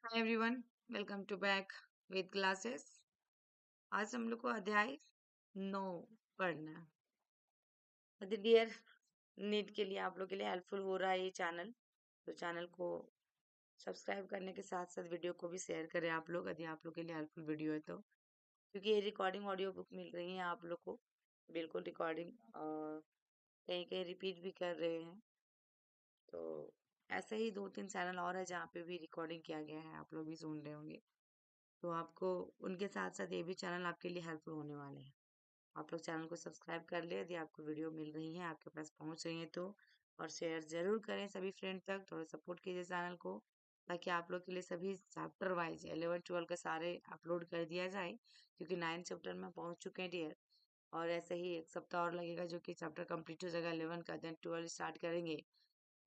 Hi everyone, welcome to back with classes. आज हम लोग को अध्याय 9 पढ़ना है। डियर, नीट के लिए आप लोग के लिए हेल्पफुल हो रहा है ये चैनल। तो चैनल को सब्सक्राइब करने के साथ साथ वीडियो को भी शेयर करें आप लोग, यदि आप लोग के लिए हेल्पफुल वीडियो है तो। क्योंकि ये रिकॉर्डिंग ऑडियो बुक मिल रही है आप लोग को, बिल्कुल रिकॉर्डिंग, और कहीं कहीं रिपीट भी कर रहे हैं। तो ऐसे ही 2-3 चैनल और है जहाँ पे भी रिकॉर्डिंग किया गया है, आप लोग भी सुन रहे होंगे। तो आपको उनके साथ साथ ये भी चैनल आपके लिए हेल्पफुल होने वाले हैं। आप लोग चैनल को सब्सक्राइब कर ले यदि आपको वीडियो मिल रही है, आपके पास पहुंच रही है तो। और शेयर जरूर करें सभी फ्रेंड तक, थोड़ा सपोर्ट कीजिए चैनल को, ताकि आप लोग के लिए सभी चैप्टर वाइज 11-12 का सारे अपलोड कर दिया जाए। क्योंकि 9 चैप्टर में पहुंच चुके हैं डियर, और ऐसे ही एक सप्ताह और लगेगा जो कि चैप्टर कंप्लीट हो जाएगा 11 का, देन 12 स्टार्ट करेंगे।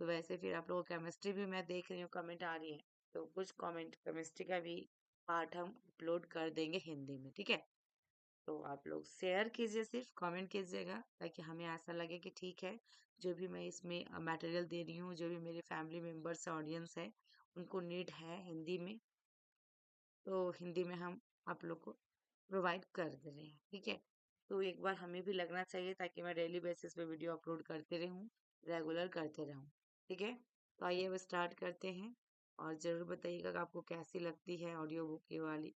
तो वैसे फिर आप लोगों को केमिस्ट्री भी मैं देख रही हूँ कमेंट आ रही है, तो कुछ कमेंट केमिस्ट्री का भी पार्ट हम अपलोड कर देंगे हिंदी में, ठीक है। तो आप लोग शेयर कीजिए, सिर्फ कमेंट कीजिएगा, ताकि हमें ऐसा लगे कि ठीक है, जो भी मैं इसमें मटेरियल दे रही हूँ, जो भी मेरे फैमिली मेम्बर्स ऑडियंस है, उनको नीड है हिंदी में, तो हिंदी में हम आप लोग को प्रोवाइड कर दे रहे हैं, ठीक है। तो एक बार हमें भी लगना चाहिए, ताकि मैं डेली बेसिस पे वीडियो अपलोड करते रहूँ, रेगुलर करते रहूँ, ठीक है। तो आइए अब स्टार्ट करते हैं, और ज़रूर बताइएगा कि आपको कैसी लगती है ऑडियो बुक ये वाली,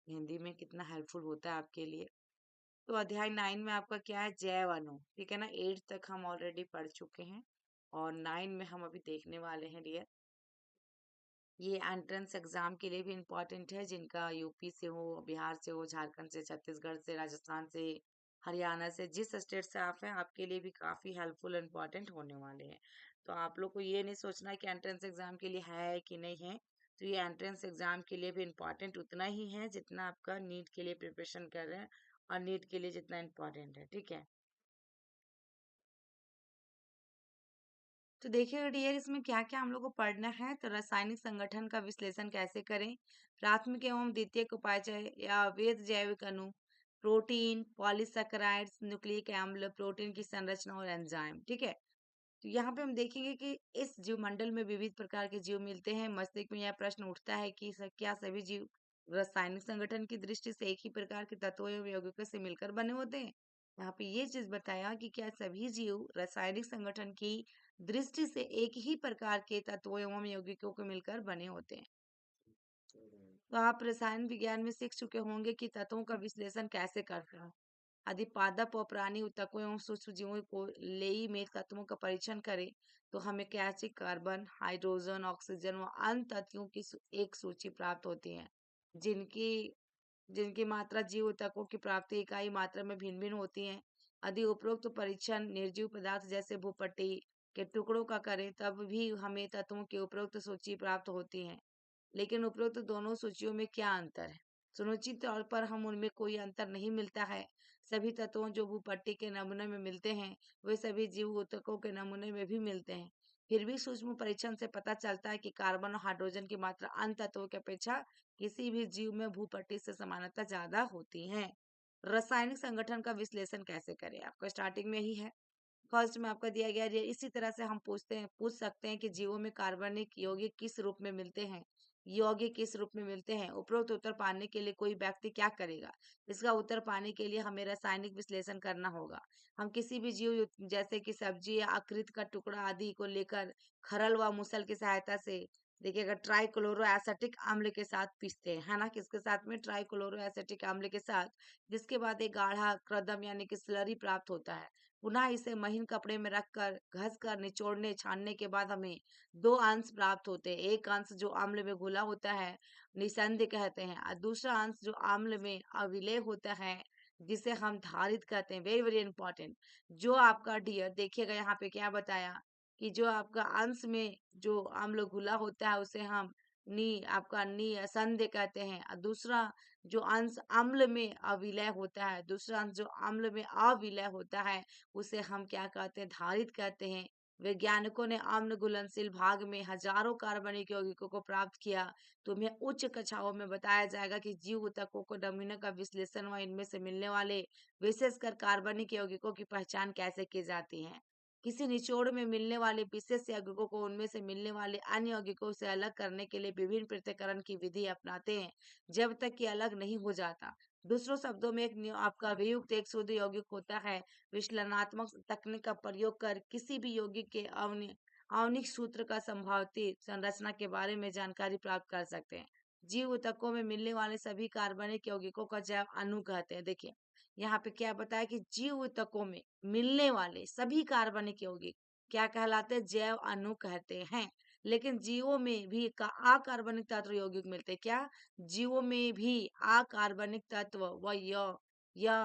हिंदी में कितना हेल्पफुल होता है आपके लिए। तो अध्याय 9 में आपका क्या है, जैव अणु, ठीक है ना। 8 तक हम ऑलरेडी पढ़ चुके हैं, और 9 में हम अभी देखने वाले हैं डियर। ये एंट्रेंस एग्जाम के लिए भी इम्पोर्टेंट है, जिनका यूपी से हो, बिहार से हो, झारखंड से, छत्तीसगढ़ से, राजस्थान से, हरियाणा से, जिस स्टेट से आप हैं, आपके लिए भी काफी हेल्पफुल इम्पोर्टेंट होने वाले हैं। तो आप लोग को ये नहीं सोचना है कि एंट्रेंस एग्जाम के लिए है कि नहीं है। तो ये एंट्रेंस एग्जाम के लिए भी इम्पोर्टेंट उतना ही है जितना आपका नीट के लिए प्रिपरेशन कर रहे हैं, और नीट के लिए जितना इम्पोर्टेंट है, ठीक है। तो देखिए डियर, इसमें क्या क्या हम लोग को पढ़ना है। तो रासायनिक संगठन का विश्लेषण कैसे करें, प्राथमिक एवं द्वितीयक उपापचय या अवैध जैविक अणु, प्रोटीन, पॉलीसैकेराइड्स, न्यूक्लिक अम्ल, प्रोटीन की संरचना और एंजाइम, ठीक है। तो यहाँ पे हम देखेंगे कि इस जीव मंडल में विविध प्रकार के जीव मिलते हैं। मस्तिष्क में यह प्रश्न उठता है कि क्या सभी जीव रासायनिक संगठन की दृष्टि से एक ही प्रकार के तत्वों एवं यौगिकों से मिलकर बने होते हैं। यहाँ पे ये चीज बताया कि क्या सभी जीव रासायनिक संगठन की दृष्टि से एक ही प्रकार के तत्वों एवं यौगिकों को मिलकर बने होते हैं। तो आप रसायन विज्ञान में सीख चुके होंगे कि तत्वों का विश्लेषण कैसे करते हैं। यदि पादप और प्राणी ऊतकों एवं सूक्ष्म जीवों को लेई में तत्वों का परीक्षण करें, तो हमें क्या चाहिए, कार्बन, हाइड्रोजन, ऑक्सीजन व अन्य तत्वों की एक सूची प्राप्त होती है, जिनकी जिनकी मात्रा जीव ऊतकों की प्राप्ति इकाई मात्रा में भिन्न भिन्न होती है। यदि उपरोक्त तो परीक्षण निर्जीव पदार्थ जैसे भूपट्टी के टुकड़ों का करें, तब भी हमें तत्वों की उपरोक्त सूची प्राप्त होती है। लेकिन उपरोक्त दोनों सूचियों में क्या अंतर है। सुनिश्चित तौर पर हम उनमें कोई अंतर नहीं मिलता है। सभी तत्वों जो भूपट्टी के नमूने में मिलते हैं, वे सभी जीव ऊतकों के नमूने में भी मिलते हैं। फिर भी सूक्ष्म परीक्षण से पता चलता है कि कार्बन और हाइड्रोजन की मात्रा अन्य तत्वों की अपेक्षा किसी भी जीव में भूपट्टी से समानता ज्यादा होती है। रासायनिक संगठन का विश्लेषण कैसे करें, आपका स्टार्टिंग में ही है। फर्स्ट में आपका दिया गया है। इसी तरह से हम पूछ सकते हैं कि जीवों में कार्बनिक यौगिक किस रूप में मिलते हैं, यौगिक किस रूप में मिलते हैं। उपरोक्त उत्तर पाने के लिए कोई व्यक्ति क्या करेगा, इसका उत्तर पाने के लिए हमें रासायनिक विश्लेषण करना होगा। हम किसी भी जीव जैसे कि सब्जी या आकृति का टुकड़ा आदि को लेकर खरल व मुसल की सहायता से देखिएगा ट्राइक्लोरो एसिटिक अम्ल के साथ पीसते हैं, है ना, किसके साथ में, ट्राइक्लोरो एसिटिक अम्ल के साथ। जिसके बाद एक गाढ़ा क्रदम यानी कि स्लरी प्राप्त होता है। पुनः इसे महीन कपड़े में रखकर घस कर निचोड़ने छानने के बाद हमें दो अंश प्राप्त होते हैं। एक अंश जो अम्ल में घुला होता है, निसंद कहते हैं, और दूसरा अंश जो अम्ल में अविलेय होता है, जिसे हम धारित कहते हैं। Very very important. जो आपका डियर देखिएगा यहाँ पे क्या बताया, कि जो आपका अंश में जो अम्ल घुला होता है, उसे हम आपका संधि कहते हैं। और दूसरा जो अंश अम्ल में अविलय होता है, दूसरा अंश जो अम्ल में अविलय होता है, उसे हम क्या कहते हैं, धारित कहते हैं। वैज्ञानिकों ने अम्ल घुलनशील भाग में हजारों कार्बनिक यौगिकों को प्राप्त किया। तुम्हें उच्च कक्षाओं में बताया जाएगा कि जीव ऊतकों को नमूने का विश्लेषण व इनमें से मिलने वाले विशेषकर कार्बनिक यौगिकों की पहचान कैसे की जाती है। किसी निचोड़ में मिलने वाले विशेष यौगिकों को उनमें से मिलने वाले अन्य यौगिकों से अलग करने के लिए विभिन्न पृथक्करण की विधि अपनाते हैं, जब तक कि अलग नहीं हो जाता। दूसरों शब्दों में आपका वियुक्त एक शुद्ध यौगिक होता है। विश्लेषणात्मक तकनीक का प्रयोग कर किसी भी यौगिक के आणविक सूत्र का संभावित संरचना के बारे में जानकारी प्राप्त कर सकते हैं। जीव ऊतकों में मिलने वाले सभी कार्बनिक यौगिकों का जैव अणु कहते हैं। देखिए यहाँ पे क्या बताया कि जीव ऊतकों में मिलने वाले सभी कार्बनिक यौगिक क्या कहलाते हैं? जैव अणु कहते हैं। लेकिन जीवों में भी अकार्बनिक तत्व यौगिक मिलते हैं। क्या? जीवों में भी अकार्बनिक तत्व व या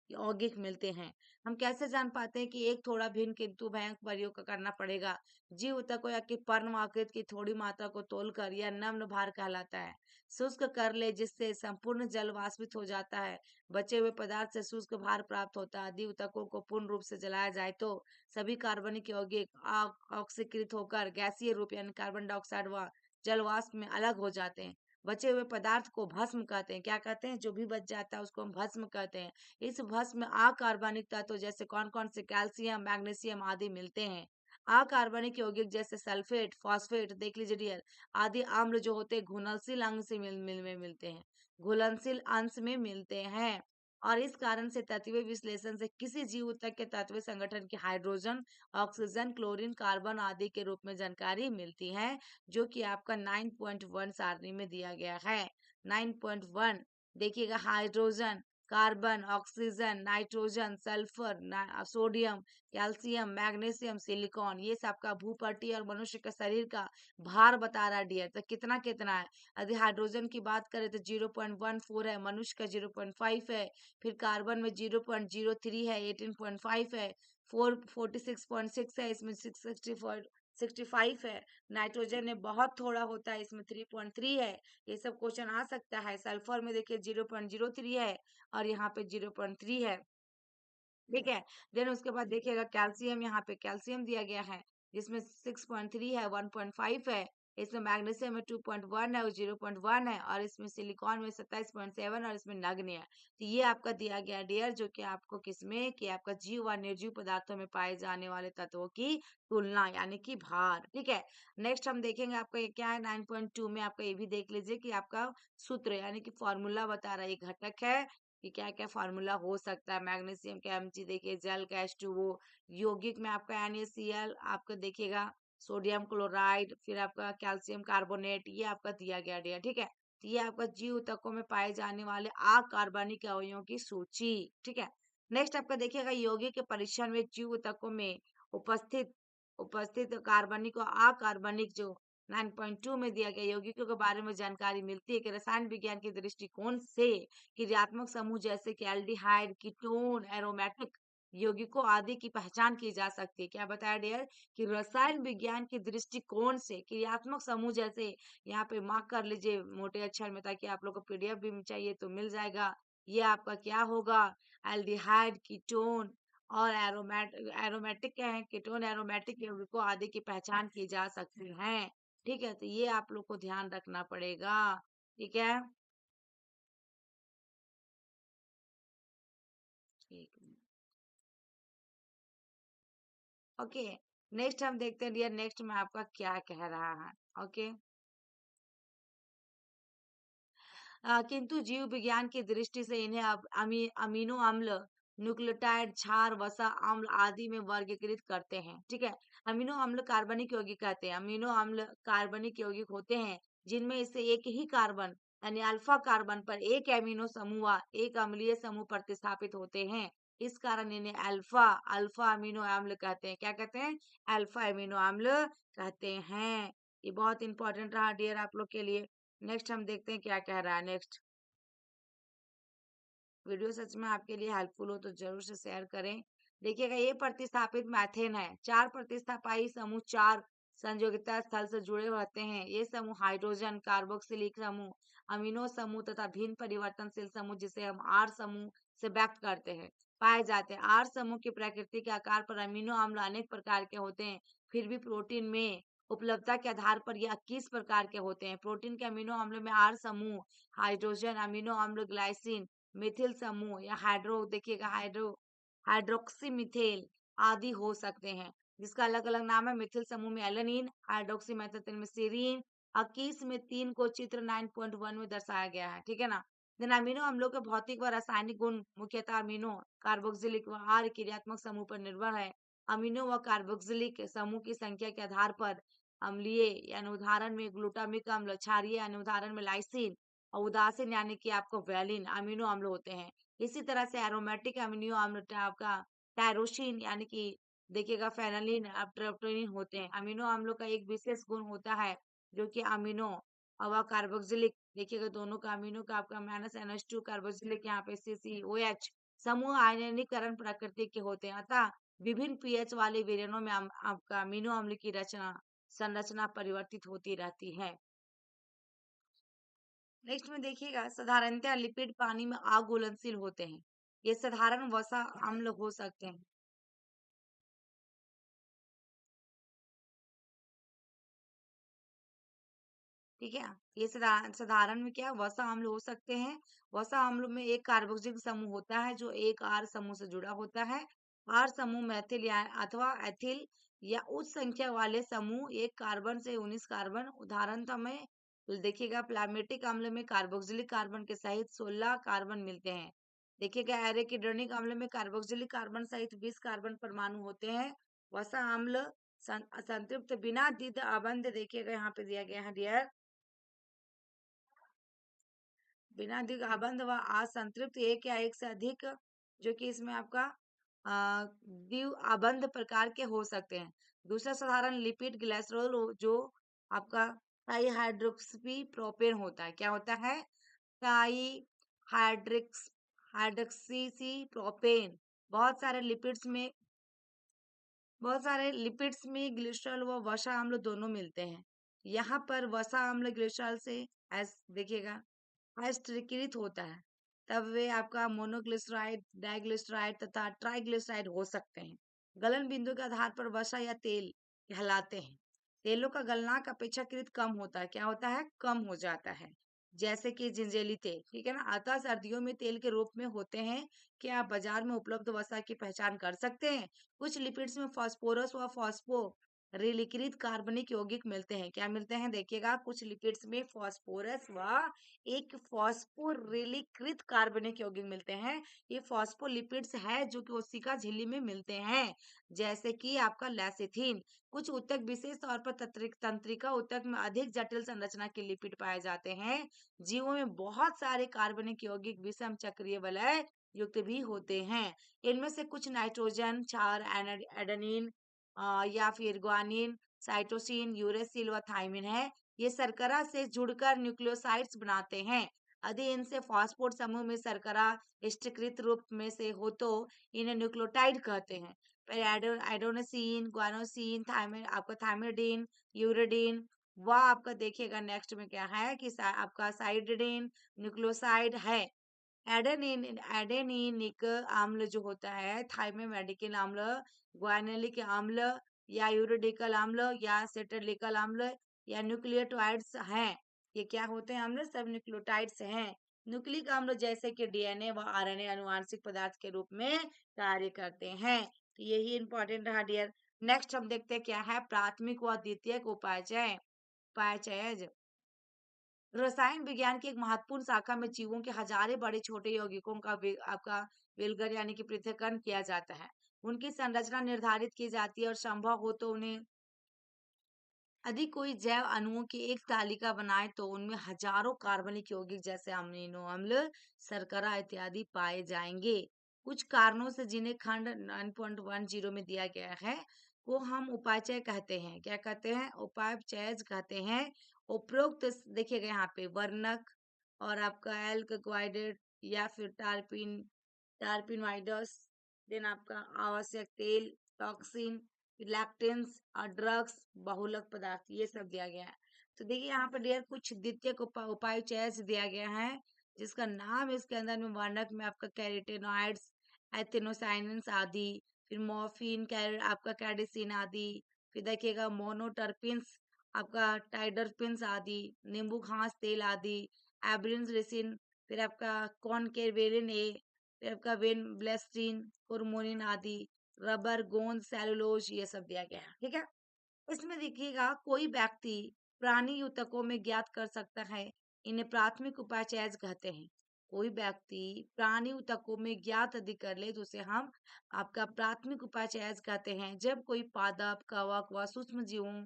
यौगिक मिलते हैं। हम कैसे जान पाते हैं कि एक थोड़ा भिन्न किंतु भयंकर प्रयोग करना पड़ेगा? जीव ऊतकों या कि पर्ण आकृति की थोड़ी मात्रा को तोलकर यह नम्र भार कहलाता है। शुष्क कर ले जिससे संपूर्ण जल वाष्पित हो जाता है। बचे हुए पदार्थ से शुष्क भार प्राप्त होता है। यदि ऊतकों को पूर्ण रूप से जलाया जाए तो सभी कार्बनिक यौगिक ऑक्सीकृत होकर गैसीय रूप यानी कार्बन डाइऑक्साइड व जल वाष्प में अलग हो जाते हैं। बचे हुए पदार्थ को भस्म कहते हैं। क्या कहते हैं? जो भी बच जाता है उसको हम भस्म कहते हैं। इस भस्म में अकार्बनिक तत्व जैसे कौन कौन से कैल्शियम, मैग्नीशियम आदि मिलते हैं। अकार्बनिक यौगिक जैसे सल्फेट, फॉस्फेट देख लीजिए डियर, आदि अम्ल जो होते हैं घुलनशील अंग से मिलते हैं, घुलनशील अंश में मिलते हैं। और इस कारण से तत्वीय विश्लेषण से किसी जीव ऊतक के तत्वीय संगठन की हाइड्रोजन, ऑक्सीजन, क्लोरीन, कार्बन आदि के रूप में जानकारी मिलती है, जो कि आपका 9.1 सारणी में दिया गया है। 9.1 देखिएगा, hydrogen, carbon, oxygen, nitrogen, sulphur, sodium, calcium, magnesium, silicon, ये सब का भूपट्टी और मनुष्य के शरीर का भार बता रहा है डियर। तो कितना कितना है? यदि हाइड्रोजन की बात करें तो 0.14 है, मनुष्य का 0.5 है। फिर कार्बन में 0.03 है, 18.5 है। 46.6 है, इसमें 65 है। नाइट्रोजन में बहुत थोड़ा होता है, इसमें 3.3 है। ये सब क्वेश्चन आ सकता है। सल्फर में देखिए 0.03 है और यहाँ पे 0.3 है। ठीक है। देन उसके बाद देखिएगा कैल्शियम, यहाँ पे कैल्शियम दिया गया है जिसमें 6.3 है, 1.5 है। इसमें मैग्नीशियम में 2.1 है और 0.1 है और इसमें सिलिकॉन में 27.7 और इसमें नगण्य है। तो ये आपका दिया गया डियर, जो कि आपको किसमें कि आपका जीव व निर्जीव पदार्थों में पाए जाने वाले तत्वों की तुलना यानी कि भार। ठीक है। नेक्स्ट हम देखेंगे आपका ये क्या है 9.2 में, आपका ये भी देख लीजिए कि आपका सूत्र यानी कि फॉर्मूला बता रहा है, ये घटक है कि क्या क्या फार्मूला हो सकता है। मैग्नीशियम का Mg देखिए, जल का H2O, यौगिक में आपका NaCl, आपका देखिएगा सोडियम क्लोराइड, फिर आपका कैल्शियम कार्बोनेट, ये आपका दिया गया डियर। ठीक है। तो ये आपका जीव ऊतकों में पाए जाने वाले अकार्बनिक अवयवों की सूची। ठीक है। नेक्स्ट आपका देखिएगा यौगिक के परीक्षण में जीव ऊतकों में उपस्थित उपस्थित कार्बनिक और अकार्बनिक जो 9.2 में दिया गया यौगिकों के बारे में जानकारी मिलती है कि रसायन विज्ञान के दृष्टिकोण से क्रियात्मक समूह जैसे कि एल्डिहाइड, कीटोन, एरोमेटिक यौगिकों आदि की पहचान की जा सकती है। क्या बताया डियर? कि रसायन विज्ञान के दृष्टिकोण से क्रियात्मक समूह जैसे, यहाँ पे मार्क कर लीजिए मोटे अक्षर में ताकि आप लोग को पीडीएफ भी चाहिए तो मिल जाएगा। ये आपका क्या होगा? एल्डिहाइड, कीटोन और एरोमेटिक क्या है? कीटोन एरोमेटिक यौगिकों आदि की पहचान की जा सकती है। ठीक है। तो ये आप लोग को ध्यान रखना पड़ेगा। ठीक है। ठीक है। ओके। नेक्स्ट हम देखते हैं डियर, नेक्स्ट में आपका क्या कह रहा है। ओके। किंतु जीव विज्ञान की दृष्टि से इन्हें अब अमीनो अम्ल, न्यूक्लियोटाइड, क्षार, वसा अम्ल आदि में वर्गीकृत करते हैं। ठीक है। अमीनो अम्ल कार्बनिक यौगिक कहते हैं। अमीनो अम्ल कार्बनिक यौगिक होते हैं जिनमें इससे एक ही कार्बन यानी अल्फा कार्बन पर एक एमिनो समूह व एक अम्लीय समूह प्रतिस्थापित होते हैं। इस कारण इन्हें अल्फा अल्फा अमीनो अम्ल कहते हैं। क्या कहते हैं? अल्फा अमीनो अम्ल कहते हैं। ये बहुत इंपॉर्टेंट रहा डियर आप लोग के लिए। नेक्स्ट हम देखते हैं क्या कह रहा है। नेक्स्ट वीडियो सच में आपके लिए हेल्पफुल हो तो जरूर से शेयर करें। देखिएगा ये प्रतिस्थापित मैथेन है। चार प्रतिस्थापाई समूह चार संयोगिता स्थल से जुड़े रहते हैं। ये समूह हाइड्रोजन, कार्बोक्सिलिक समूह, अमीनो समूह तथा भिन्न परिवर्तनशील समूह जिसे हम आर समूह से व्यक्त करते हैं पाए जाते हैं। आर समूह की प्रकृति के आकार पर अमीनो अम्ल अनेक प्रकार के होते हैं, फिर भी प्रोटीन में उपलब्धता के आधार पर यह 21 प्रकार के होते हैं। प्रोटीन के अमीनो अम्ल में आर समूह, हाइड्रोजन, अमीनो अम्ल, ग्लाइसिन, मिथिल समूह या हाइड्रोक्सी मिथेल आदि हो सकते हैं। जिसका अलग अलग नाम है। मिथिल समूह में एलेनिन, हाइड्रोक्सी मेथाइल में सीरीन, 21 में 3 को चित्र 9.1 में दर्शाया गया है, ठीक है ना। देन अमीनो अम्लों के भौतिक व रासायनिक गुण मुख्यतः अमीनो कार्बोक्सिलिक व आर क्रियात्मक समूह पर निर्भर है। अमीनो व कार्बोक्सिलिक समूह की संख्या के आधार पर अम्लीय यानी उदाहरण में ग्लूटामिक अम्ल, क्षारीय यानी उदाहरण में लाइसिन, और उदासीन यानी कि आपको वैलिन अमीनो अम्ल होते हैं। इसी तरह से एरोमेटिक अमीनो अम्ल आपका टायरोसिन यानी कि देखिएगा फेनलिन, अब ट्रिप्टोनिन होते हैं। अमीनो अम्लों का एक विशेष गुण होता है जो कि अमीनो और कार्बोक्सिलिक, देखिएगा दोनों का अमीनो का आपका -NH2 कार्बोक्सिलिक यहाँ पे CCOH समूह आयनीकरण प्रकृति के होते हैं। अतः विभिन्न पीएच वाले विलयनों में आपका अमीनो अम्ल की संरचना परिवर्तित होती रहती है। नेक्स्ट में देखिएगा साधारणतः लिपिड पानी में अघुलनशील होते हैं। ये साधारण वसा अम्ल हो सकते हैं। ठीक है, ये साधारण में क्या वसा अम्ल हो सकते हैं। वसा अम्ल में एक कार्बोक्सिलिक समूह होता है जो एक आर समूह से जुड़ा होता है। आर समूह मैथिल या अथवा एथिल या उच्च संख्या वाले समूह एक कार्बन से 19 कार्बन, उदाहरण में देखिएगा प्लामेटिक अम्ल में कार्बोक्सिलिक कार्बन के सहित 16 कार्बन मिलते हैं। देखिएगा एरेकिडोनिक अम्ल में कार्बोक्सिलिक कार्बन सहित 20 कार्बन परमाणु होते हैं। वसा अम्ल संतृप्त बिना द्विध अबंध, देखिएगा यहाँ पे दिया गया है डियर, बिना द्विग अबंध व असंतृप्त एक या एक से अधिक, जो कि इसमें आपका द्विव अबंध प्रकार के हो सकते हैं। दूसरा साधारण लिपिड ग्लिसरॉल जो आपका टाई हाइड्रोक्सी प्रोपेन होता है। क्या होता है? Tri hydrics hydroxy propane. बहुत सारे लिपिड्स में ग्लिसरॉल व वसा अम्ल दोनों मिलते हैं। यहाँ पर वसा अम्ल ग्लिसरॉल से देखिएगा अस्वीकृत होता है, तब वे आपका मोनोग्लिसराइड, डाइग्लिसराइड तथा ट्राइग्लिसराइड हो सकते हैं। गलन बिंदु के आधार पर वसा या तेल कहलाते हैं। तेलों का गलनांक अपेक्षाकृत कम होता है। क्या होता है? कम हो जाता है, जैसे कि जिंजेली तेल, ठीक है ना। अतः सर्दियों में तेल के रूप में होते हैं। क्या आप बाजार में उपलब्ध वसा की पहचान कर सकते हैं? कुछ लिपिड्स में फास्फोरस व फॉस्फो रिलीकृत कार्बनिक यौगिक मिलते हैं। क्या मिलते हैं? देखिएगा कुछ लिपिड्स में फास्फोरस व एक फॉस्फोरिलीकृत कार्बनिक यौगिक मिलते हैं। ये फॉस्फोलिपिड्स है जो कि कोशिका झिल्ली में मिलते हैं, जैसे कि आपका लैसिथिन। कुछ ऊतक, विशेष तौर पर तंत्रिका ऊतक में अधिक जटिल संरचना के लिपिड पाए जाते हैं। जीवों में बहुत सारे कार्बनिक यौगिक विषम चक्रीय वलय युक्त भी होते हैं। इनमें से कुछ नाइट्रोजन क्षार, एडेनिन या फिर ग्वानिन, साइटोसिन, यूरेसिल व थाइमिन है। ये शर्करा से जुड़कर न्यूक्लियोसाइड्स बनाते हैं। यदि इनसे फॉस्फोर समूह में शर्करा स्थिरीकृत रूप में से हो तो इन्हें न्यूक्लियोटाइड कहते हैं। फिर एडोनोसिन, ग्वानोसिन, थायमिन, आपका थायमिडीन, यूरिडीन, वह आपका देखिएगा नेक्स्ट में क्या है कि आपका साइडिन न्यूक्लियोसाइड है। एडेनिनिक अम्ल जो होता है, थाइमेटिक अम्ल, ग्वानिलिक अम्ल या यूरिडिकल अम्ल या सेटेलिकल अम्ल या न्यूक्लियोटाइड्स हैं। ये क्या होते हैं अम्ल? सब न्यूक्लियोटाइड्स हैं। न्यूक्लिक अम्ल जैसे कि डीएनए व आरएनए अनुवांशिक पदार्थ के रूप में कार्य करते हैं। तो यही इंपॉर्टेंट रहा डियर। नेक्स्ट हम देखते हैं क्या है प्राथमिक व द्वितीयक उपापचय। उपापचयज रसायन विज्ञान की एक महत्वपूर्ण शाखा में जीवों के हजारों बड़े छोटे यौगिकों का आपका विलगर यानी कि पृथक्करण किया जाता है। उनकी संरचना निर्धारित की जाती है और संभव हो तो उन्हें यदि कोई जैव अणुओं की एक तालिका बनाए तो उनमें हजारों कार्बनिक यौगिक जैसे अमीनो अम्ल, शर्करा इत्यादि पाए जाएंगे। कुछ कारणों से जिन्हें खंड 9.10 में दिया गया है वो हम उपापचय कहते हैं। क्या कहते हैं? उपापचयज कहते हैं। उपरोक्त देखिएगा यहाँ पे वर्णक और आपका एल्कक्वाइडेट या फिर टार्पिनोइडस, देन आपका आवश्यक तेल, टॉक्सिन, लैक्टेंस और ड्रग्स, बहुलक पदार्थ, ये सब दिया गया है। तो देखिए यहाँ पर डियर कुछ द्वितीयक उपापचय दिया गया है जिसका नाम इसके अंदर में वर्णक में आपका कैरोटेनॉइड्स, एथिनोसाइनिन्स आदि, फिर मॉर्फिन, आपका कैडेसिन आदि, फिर देखिएगा मोनोटर्पिन्स, आपका टाइडरपिन्स आदि, नींबू घास तेल आदि, एब्रिन रेसिन, फिर आपका कॉनकेवेलिन ए, फिर आपका वेन ब्लेस्टिन, होर्मोनिन आदि, रबर, गोंद, सेलुलोज ये सब दिया गया है, ठीक है। इसमें देखिएगा कोई व्यक्ति प्राणी ऊतकों में ज्ञात कर सकता है, इन्हें प्राथमिक उपाचयज कहते हैं। कोई व्यक्ति प्राणी ऊतकों में ज्ञात यदि कर ले तो उसे हम आपका प्राथमिक उपाचयज कहते हैं। जब कोई पादप, कवक व सूक्ष्म जीवों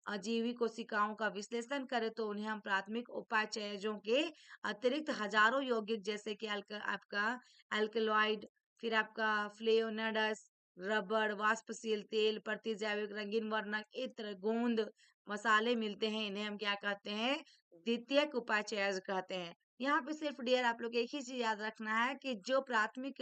अजीवी कोशिकाओं का विश्लेषण करे तो उन्हें हम प्राथमिक उपाचयजों के अतिरिक्त हजारों यौगिक जैसे कि आपका एल्कलॉइड, फिर आपका फ्लेवोनोइड्स, रबड़, वाष्पशील तेल, प्रतिजैविक, रंगीन वर्णक, इत्र, गोंद, मसाले मिलते हैं। इन्हें हम क्या कहते हैं? द्वितीयक उपाचयज कहते हैं। यहाँ पे सिर्फ डियर आप लोग एक ही चीज याद रखना है कि जो प्राथमिक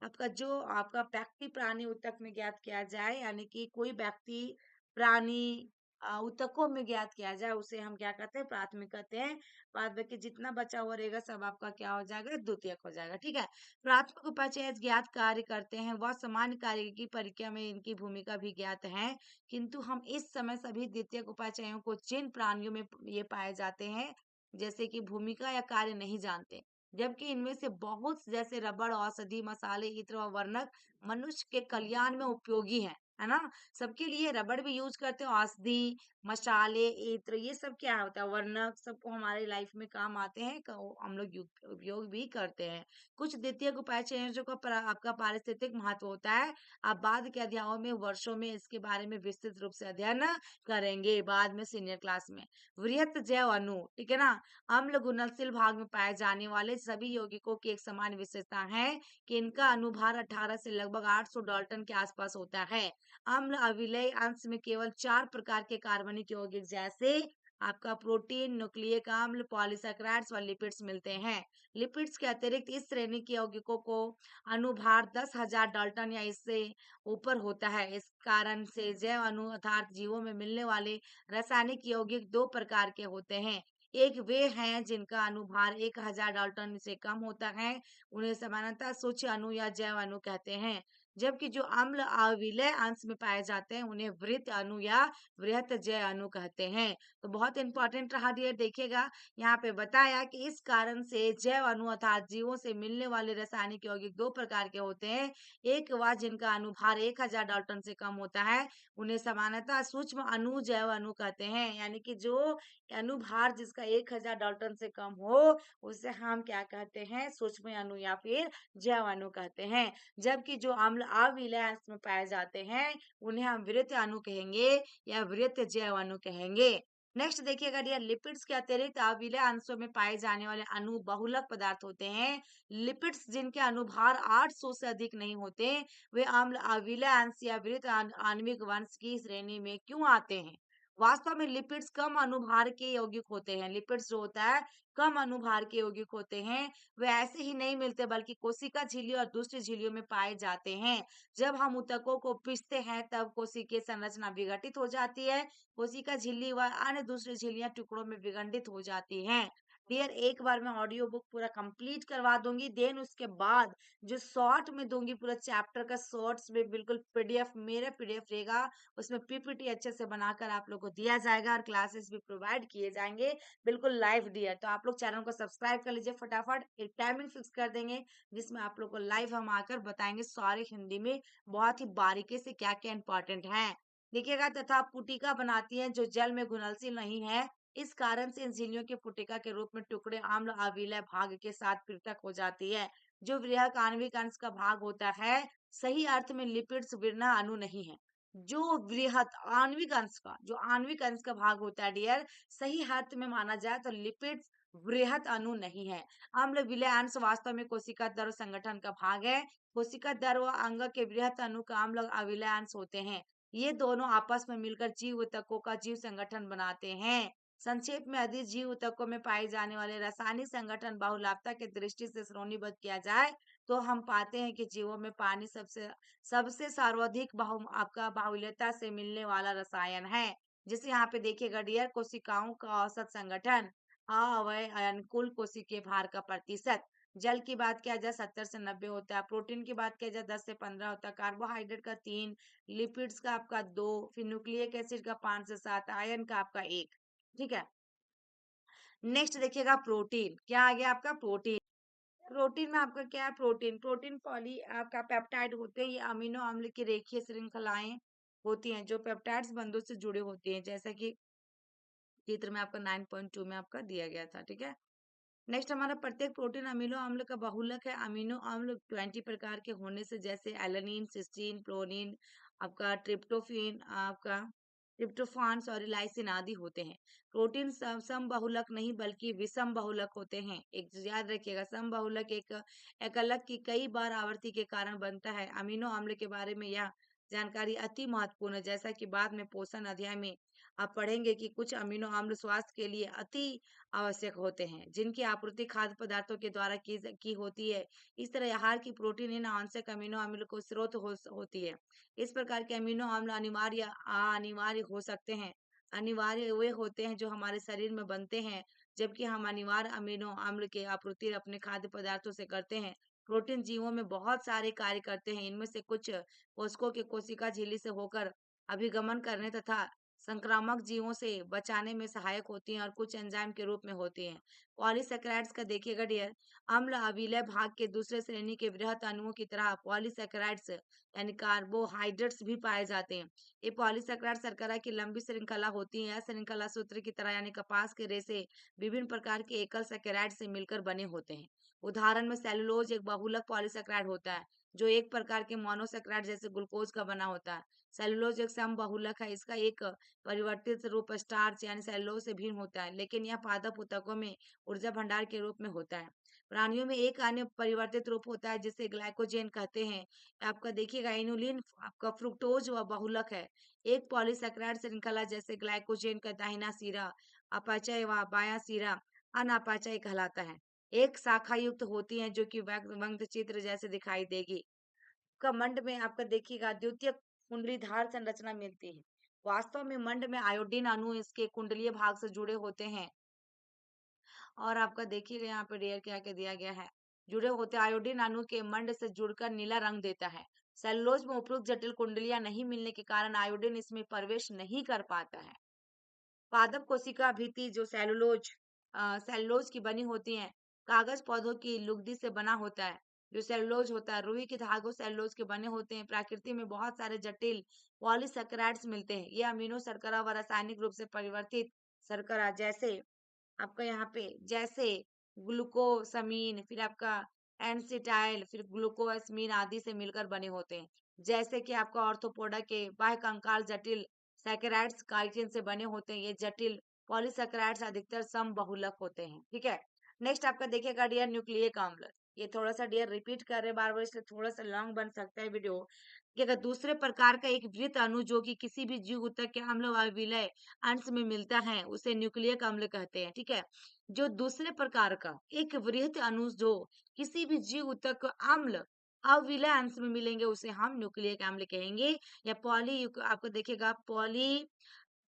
आपका व्यक्ति प्राणी ऊतक में ज्ञात किया जाए, यानी कि कोई व्यक्ति प्राणी ऊतकों में ज्ञात किया जाए, उसे हम क्या कहते हैं? प्राथमिक कहते हैं। बाद बाकी जितना बचा हुआ रहेगा सब आपका क्या हो जाएगा? द्वितीयक हो जाएगा, ठीक है। प्राथमिक उपाचयज ज्ञात कार्य करते हैं वह सामान्य कार्य की प्रक्रिया में इनकी भूमिका भी ज्ञात है, किंतु हम इस समय सभी द्वितीयक उपाचयों को जिन प्राणियों में ये पाए जाते हैं जैसे कि भूमिका या कार्य नहीं जानते, जबकि इनमें से बहुत से जैसे रबड़, औषधि, मसाले, इत्र व वर्णक मनुष्य के कल्याण में उपयोगी है ना। सबके लिए रबड़ भी यूज करते हैं, औषधि, मसाले, इत्र ये सब क्या होता है? वर्णक, सबको हमारे लाइफ में काम आते हैं, हम लोग उपयोग भी करते हैं। कुछ द्वितीयक उपाचयों का आपका पारिस्थितिक महत्व होता है। आप बाद के अध्यायों में वर्षों में इसके बारे में विस्तृत रूप से अध्ययन करेंगे बाद में सीनियर क्लास में। वृहत जैव अणु, ठीक है ना। अम्ल घुलनशील भाग में पाए जाने वाले सभी यौगिकों की एक समान विशेषता है कि इनका अनुभार 18 से लगभग 800 डाल्टन के आसपास होता है। अम्ल अविलेय अंश में केवल 4 प्रकार के कार्बनिक यौगिक जैसे आपका प्रोटीन, न्यूक्लियिक अम्ल, पॉलीसैकेराइड्स और लिपिड्स मिलते हैं। लिपिड्स के अतिरिक्त इस श्रेणी के यौगिकों को अनुभार 10,000 डाल्टन या इससे ऊपर होता है। इस कारण से जैव अणु अर्थात जीवों में मिलने वाले रासायनिक यौगिक दो प्रकार के होते हैं। एक वे हैं जिनका अनुभार 1000 डाल्टन से कम होता है, उन्हें सामान्यतः सूक्ष्म अणु या जैव अणु कहते हैं। जबकि जो अम्ल अविलेय अंश में पाए जाते हैं उन्हें वृत्त अणु या वृहत जैव अणु कहते हैं। तो बहुत इंपॉर्टेंट रहा डियर, देखिएगा यहाँ पे बताया कि इस कारण से जैव अणु अर्थात जीवों से मिलने वाले रासायनिक यौगिक दो प्रकार के होते हैं। एक वह जिनका अनुभार 1000 डाल्टन से कम होता है, उन्हें सामान्यतः सूक्ष्म अणु जैव अणु कहते हैं। यानी कि जो अनुभार जिसका 1000 डाल्टन से कम हो उसे हम क्या कहते हैं? सूक्ष्म अणु या फिर जैव अणु कहते हैं। जबकि जो अम्ल अविलेय अंश में पाए जाते हैं उन्हें हम वृत्त अणु कहेंगे या वृत्त जैव अणु कहेंगे। नेक्स्ट देखिएगा डियर, लिपिड्स के अतिरिक्त अविलेय अंशों में पाए जाने वाले अणु बहुलक पदार्थ होते हैं। लिपिड्स जिनके अनुभार 800 से अधिक नहीं होते, वे अम्ल अविलेय अंश या वृत्त आणविक वंश की श्रेणी में क्यों आते हैं? वास्तव में लिपिड्स कम अनुभार के यौगिक होते हैं। लिपिड्स जो होता है कम अनुभार के यौगिक होते हैं। वे ऐसे ही नहीं मिलते बल्कि कोशिका झिल्ली और दूसरी झिल्लियों में पाए जाते हैं। जब हम ऊतकों को पीसते हैं तब कोशिकीय संरचना विघटित हो जाती है। कोशिका झिल्ली व अन्य दूसरी झिल्लियां टुकड़ों में विखंडित हो जाती हैं। डियर एक बार मैं ऑडियो बुक पूरा कंप्लीट करवा दूंगी, देन उसके बाद जो शॉर्ट में दूंगी पूरा चैप्टर का शॉर्ट्स में बिल्कुल पीडीएफ, मेरा पीडीएफ रहेगा, उसमें पीपीटी अच्छे से बनाकर आप लोग को दिया जाएगा और क्लासेस भी प्रोवाइड किए जाएंगे बिल्कुल लाइव डियर। तो आप लोग चैनल को सब्सक्राइब कर लीजिए फटाफट, एक टाइमिंग फिक्स कर देंगे जिसमें आप लोग को लाइव हम आकर बताएंगे सारे हिंदी में बहुत ही बारीकी से क्या क्या इंपॉर्टेंट है। देखिएगा तथा पुटिका बनाती है जो जल में घुलनशील नहीं है। इस कारण से इन झिल्लियों की पुटिका के रूप में टुकड़े अम्ल अविलेय भाग के साथ पृथक हो जाती है। जो वृहद आणविक अंश का भाग होता है सही अर्थ में लिपिड्स विरना अणु नहीं है। जो वृहद आणविक अंश का जो आणविक अंश का भाग होता है डियर, सही अर्थ में माना जाए तो लिपिड्स वृहद अणु नहीं है। अम्ल विलय अंश वास्तव में कोशिका द्रव संगठन का भाग है। कोशिका द्रव अंग के वृहद अणु का अम्ल अविलय अंश होते हैं। ये दोनों आपस में मिलकर जीव ऊतकों का जीव संगठन बनाते हैं। संक्षेप में यदि जीव ऊतकों में पाए जाने वाले रासायनिक संगठन बहुलाभता की दृष्टि से श्रेणीबद्ध किया जाए तो हम पाते हैं कि जीवों में पानी सबसे सबसे सर्वाधिक आपका बाहुल्यता से मिलने वाला रसायन है। जैसे यहाँ पे देखिएगा डियर, कोशिकाओं का औसत संगठन अवयव अनुकूल कोशिकीय भार का प्रतिशत। जल की बात किया जाए 70 से 90 होता है। प्रोटीन की बात किया जाए 10 से 15 होता है। कार्बोहाइड्रेट का 3, लिपिड्स का आपका 2, फिर न्यूक्लियिक एसिड का 5 से 7, आयरन का आपका 1। ठीक है। नेक्स्ट देखिएगा प्रोटीन, क्या आ गया आपका? प्रोटीन। प्रोटीन में आपका क्या है? प्रोटीन प्रोटीन पॉली आपका पेप्टाइड होते हैं, ये अमीनो अम्ल की रेखीय श्रृंखलाएं होती हैं जो पेप्टाइड्स बंधों से जुड़े होते हैं, जैसा कि चित्र में आपका 9.2 में आपका दिया गया था। ठीक है, नेक्स्ट हमारा प्रत्येक प्रोटीन अमीनो अम्ल का बहुलक है। अमीनो अम्ल 20 प्रकार के होने से, जैसे एलानिन, सिस्टीन, प्रोनिन, आपका ट्रिप्टोफेन, आपका ट्रिप्टोफान, सॉरी, लाइसिन आदि होते हैं। प्रोटीन सम बहुलक नहीं बल्कि विषम बहुलक होते हैं। एक चीज याद रखिएगा, सम बहुलक एक एकलक की कई बार आवर्ती के कारण बनता है। अमीनो अम्ल के बारे में यह जानकारी अति महत्वपूर्ण है, जैसा कि बाद में पोषण अध्याय में आप पढ़ेंगे कि कुछ अमीनो अम्ल स्वास्थ्य के लिए अति आवश्यक होते हैं, जिनकी आपूर्ति खाद्य पदार्थों के द्वारा की होती है। इस तरह आहार की प्रोटीन इन आवश्यक अमीनो अम्ल को स्रोत होती है। इस प्रकार के अमीनो अम्ल अनिवार्य अनिवार्य हो सकते हैं। अनिवार्य वे होते हैं जो हमारे शरीर में बनते हैं, जबकि हम अनिवार्य अमीनो अम्ल की आपूर्ति अपने खाद्य पदार्थों से करते हैं। प्रोटीन जीवों में बहुत सारे कार्य करते हैं। इनमें से कुछ कोशिकों के कोशिका झिल्ली से होकर अभिगमन करने तथा संक्रामक जीवों से बचाने में सहायक होती हैं, और कुछ एंजाइम के रूप में होती हैं। पॉलीसैकेराइड्स का देखिएगा डियर, अम्ल अविलय भाग के दूसरे श्रेणी के वृहत अणुओं की तरह पॉलीसैकेराइड्स यानी कार्बोहाइड्रेट्स भी पाए जाते हैं। ये पॉलीसैकेराइड शर्करा की लंबी श्रृंखला होती है। यह श्रृंखला सूत्र की तरह यानी कपास के रेशे विभिन्न प्रकार के एकल सैकेराइड से मिलकर बने होते हैं। उदाहरण में सेलुलोज एक बहुलक पॉलीसैकेराइड होता है, जो एक प्रकार के मोनोसैकेराइड जैसे ग्लूकोज का बना होता है। सेलुलोज एक समबहुलक है। इसका एक परिवर्तित रूप स्टार्च यानी सेलुलोज से भिन्न होता है, लेकिन यह पादप ऊतकों में ऊर्जा भंडार के रूप में होता है। प्राणियों में एक अन्य परिवर्तित रूप होता है जिसे ग्लाइकोजेन कहते हैं। आपका देखिएगा इनुलिन आपका फ्रुक्टोज व बहुलक है। एक पॉलीसैकेराइड श्रृंखला जैसे ग्लाइकोजेन का दाहिना सिरा अपचय व बायां सिरा अनापचय कहलाता है। एक शाखा युक्त होती है जो कि व्यंग चित्र जैसे दिखाई देगी। का मंड में आपका देखिएगा द्वितीय कुंडलीधार संरचना मिलती है। वास्तव में मंड में आयोडीन अणु इसके कुंडलीय भाग से जुड़े होते हैं, और आपका देखिएगा यहाँ पे रेयर क्या क्या दिया गया है। जुड़े होते आयोडीन अणु के मंड से जुड़कर नीला रंग देता है। सेलुलोज में उपयुक्त जटिल कुंडलियां नहीं मिलने के कारण आयोडीन इसमें प्रवेश नहीं कर पाता है। पादप कोशिका भित्ति जो सेलुलोज की बनी होती हैं। कागज पौधों की लुगदी से बना होता है जो सेलुलोज होता है। रुई के धागों सेलुलोज के बने होते हैं। प्रकृति में बहुत सारे जटिल पॉलीसैकेराइड्स मिलते हैं। ये अमीनो शर्करा व रासायनिक रूप से परिवर्तित शर्करा जैसे आपका यहाँ पे जैसे ग्लूकोसमीन, फिर आपका एनसिटाइल, फिर ग्लूकोएस्मीन आदि से मिलकर बने होते हैं। जैसे कि आपका ऑर्थोपोडा के बाह्य कंकाल जटिल सैकेराइड्स काइटिन से बने होते हैं। ये जटिल पॉलीसैकेराइड्स अधिकतर समबहुलक होते हैं। ठीक है, नेक्स्ट आपका देखिएगा डियर न्यूक्लियिक अम्ल। ये थोड़ा सा डियर रिपीट कर रहे बार बार, इसलिए थोड़ा सा लॉन्ग बन सकता है वीडियो। कि अगर दूसरे प्रकार का एक वृत्त अणु जो कि किसी भी जीव ऊतक के अम्ल व विलय अंश में मिलता है उसे न्यूक्लियिक अम्ल कहते हैं। ठीक है, जो दूसरे प्रकार का एक वृहत अणु जो किसी भी जीव ऊतक को अम्ल अविलय अंश में मिलेंगे उसे हम न्यूक्लियिक अम्ल कहेंगे। या आपको देखिएगा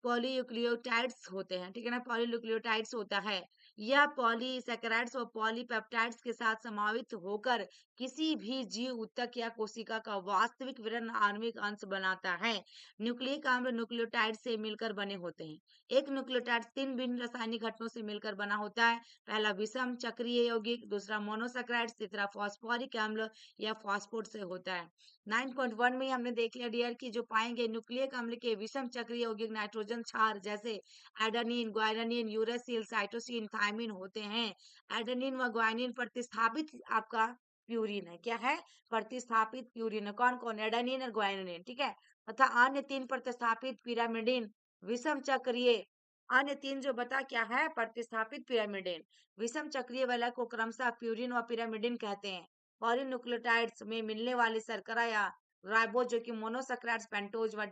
पॉलीन्यूक्लियोटाइड्स होते हैं। ठीक है ना, पॉलीन्यूक्लियोटाइड्स होता है। यह पॉलीसैकेराइड्स और पॉलीपेप्टाइड्स के साथ समावित होकर किसी भी जीव ऊतक या कोशिका का वास्तविक विरल आणविक अंश बनाता है। न्यूक्लियिक अम्ल न्यूक्लियोटाइड से मिलकर बने होते हैं। एक न्यूक्लियोटाइड 3 भिन्न रासायनिक घटकों से मिलकर बना होता है। पहला विषम चक्रीय यौगिक, दूसरा मोनोसैकेराइड, तीसरा फॉस्फोरिक अम्ल या फॉस्फोट से होता है। 9.1 में ही हमने देख लिया डियर कि जो पाएंगे न्यूक्लियिक अम्ल के विषम चक्रीय यौगिक नाइट्रोजन क्षार जैसे adenine, guanine, uracil, cytosine, thymine होते हैं। एडेनिन व ग्वानिन प्रतिस्थापित आपका प्यूरिन है। क्या है? प्रतिस्थापित प्यूरिन है। कौन कौन? एडेनिन और ग्वानिन। ठीक है, तथा अन्य 3 प्रतिस्थापित पिरामिडिन विषम चक्रीय। अन्य 3 जो बता क्या है? प्रतिस्थापित पिरामिडिन। विषम चक्रीय वाला को क्रमशः प्यूरिन व पिरामिडिन कहते हैं। पॉलीन्यूक्लियोटाइड्स में मिलने वाली शर्करा या राइबोज जो कि मोनोसैकेराइड्स पेंटोज व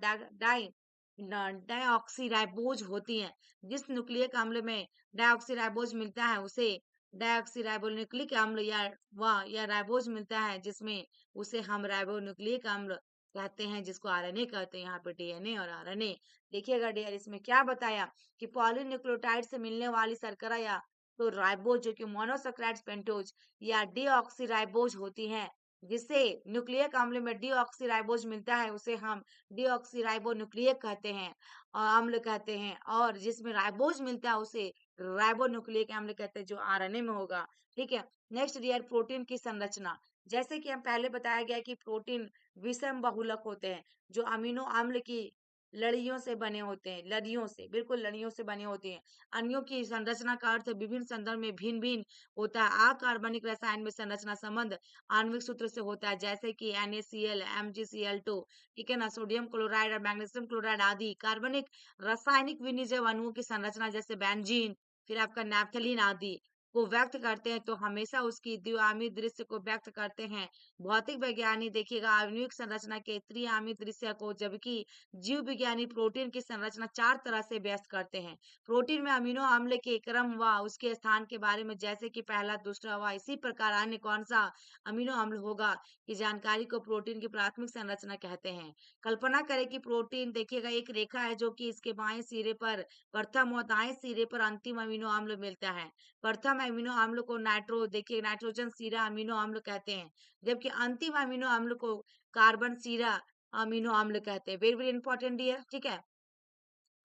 डाइऑक्सीराइबोज होती हैं। जिस न्यूक्लियिक अम्ल में डाइऑक्सीराइबोज मिलता है उसे डाइऑक्सीराइबोन्यूक्लिक अम्ल या राइबोज मिलता है जिसमें उसे हम राइबोन्यूक्लिक अम्ल कहते हैं, जिसको आरएनए कहते हैं। यहाँ पे डीएनए और आरएनए देखिएगा डियर, इसमें क्या बताया कि पॉलीन्यूक्लियोटाइड से मिलने वाली शर्करा या तो राइबोज जो कि मोनोसैकेराइड्स पेंटोज या डीऑक्सीराइबोज होती हैं। जिससे न्यूक्लियक अम्ल में डीऑक्सीराइबोज मिलता है, उसे हम डीऑक्सीराइबो न्यूक्लियक कहते हैं और अम्ल कहते हैं, और जिसमें राइबोज मिलता है उसे राइबो न्यूक्लियक अम्ल कहते हैं, जो आरएनए में होगा। ठीक है। नेक्स्ट डियर, प्रोटीन की संरचना। जैसे कि हम पहले बताया गया कि प्रोटीन विषम बहुलक होते हैं, जो अमीनो अम्ल की लड़ियों से बने होते हैं, लड़ियों से, बिल्कुल लड़ियों से बने होते हैं। अणुओं की संरचना का अर्थ विभिन्न संदर्भ में भिन्न भिन्न होता है। अकार्बनिक रसायन में संरचना संबंध आणविक सूत्र से होता है, जैसे कि NaCl, MgCl2, ठीक है ना, सोडियम क्लोराइड और मैग्नीशियम क्लोराइड आदि। कार्बनिक रासायनिक विनिजय अणुओं की संरचना जैसे बेंजीन, फिर आपका नैप्थलीन आदि को व्यक्त करते हैं, तो हमेशा उसकी द्विआमीय दृश्य को व्यक्त करते हैं। भौतिक वैज्ञानिक देखिएगा आणविक संरचना के त्रिआमीय दृश्य को, जबकि जीव विज्ञानी प्रोटीन की संरचना 4 तरह से व्यक्त करते हैं। प्रोटीन में अमीनो अम्ल के क्रम व उसके स्थान के बारे में, जैसे कि पहला, दूसरा व इसी प्रकार अन्य कौन सा अमीनो अम्ल होगा, की जानकारी को प्रोटीन की प्राथमिक संरचना कहते हैं। कल्पना करें कि प्रोटीन देखिएगा एक रेखा है, जो कि इसके बाएं सिरे पर प्रथम और दाएं सिरे पर अंतिम अमीनो अम्ल मिलता है। प्रथम अमीनो अम्ल को देखिए नाइट्रोजन सीरा अमीनो अम्ल कहते हैं, जबकि अंतिम अमीनो अम्ल को कार्बन सीरा अमीनो अम्ल कहते हैं। Very very important dear. ठीक है।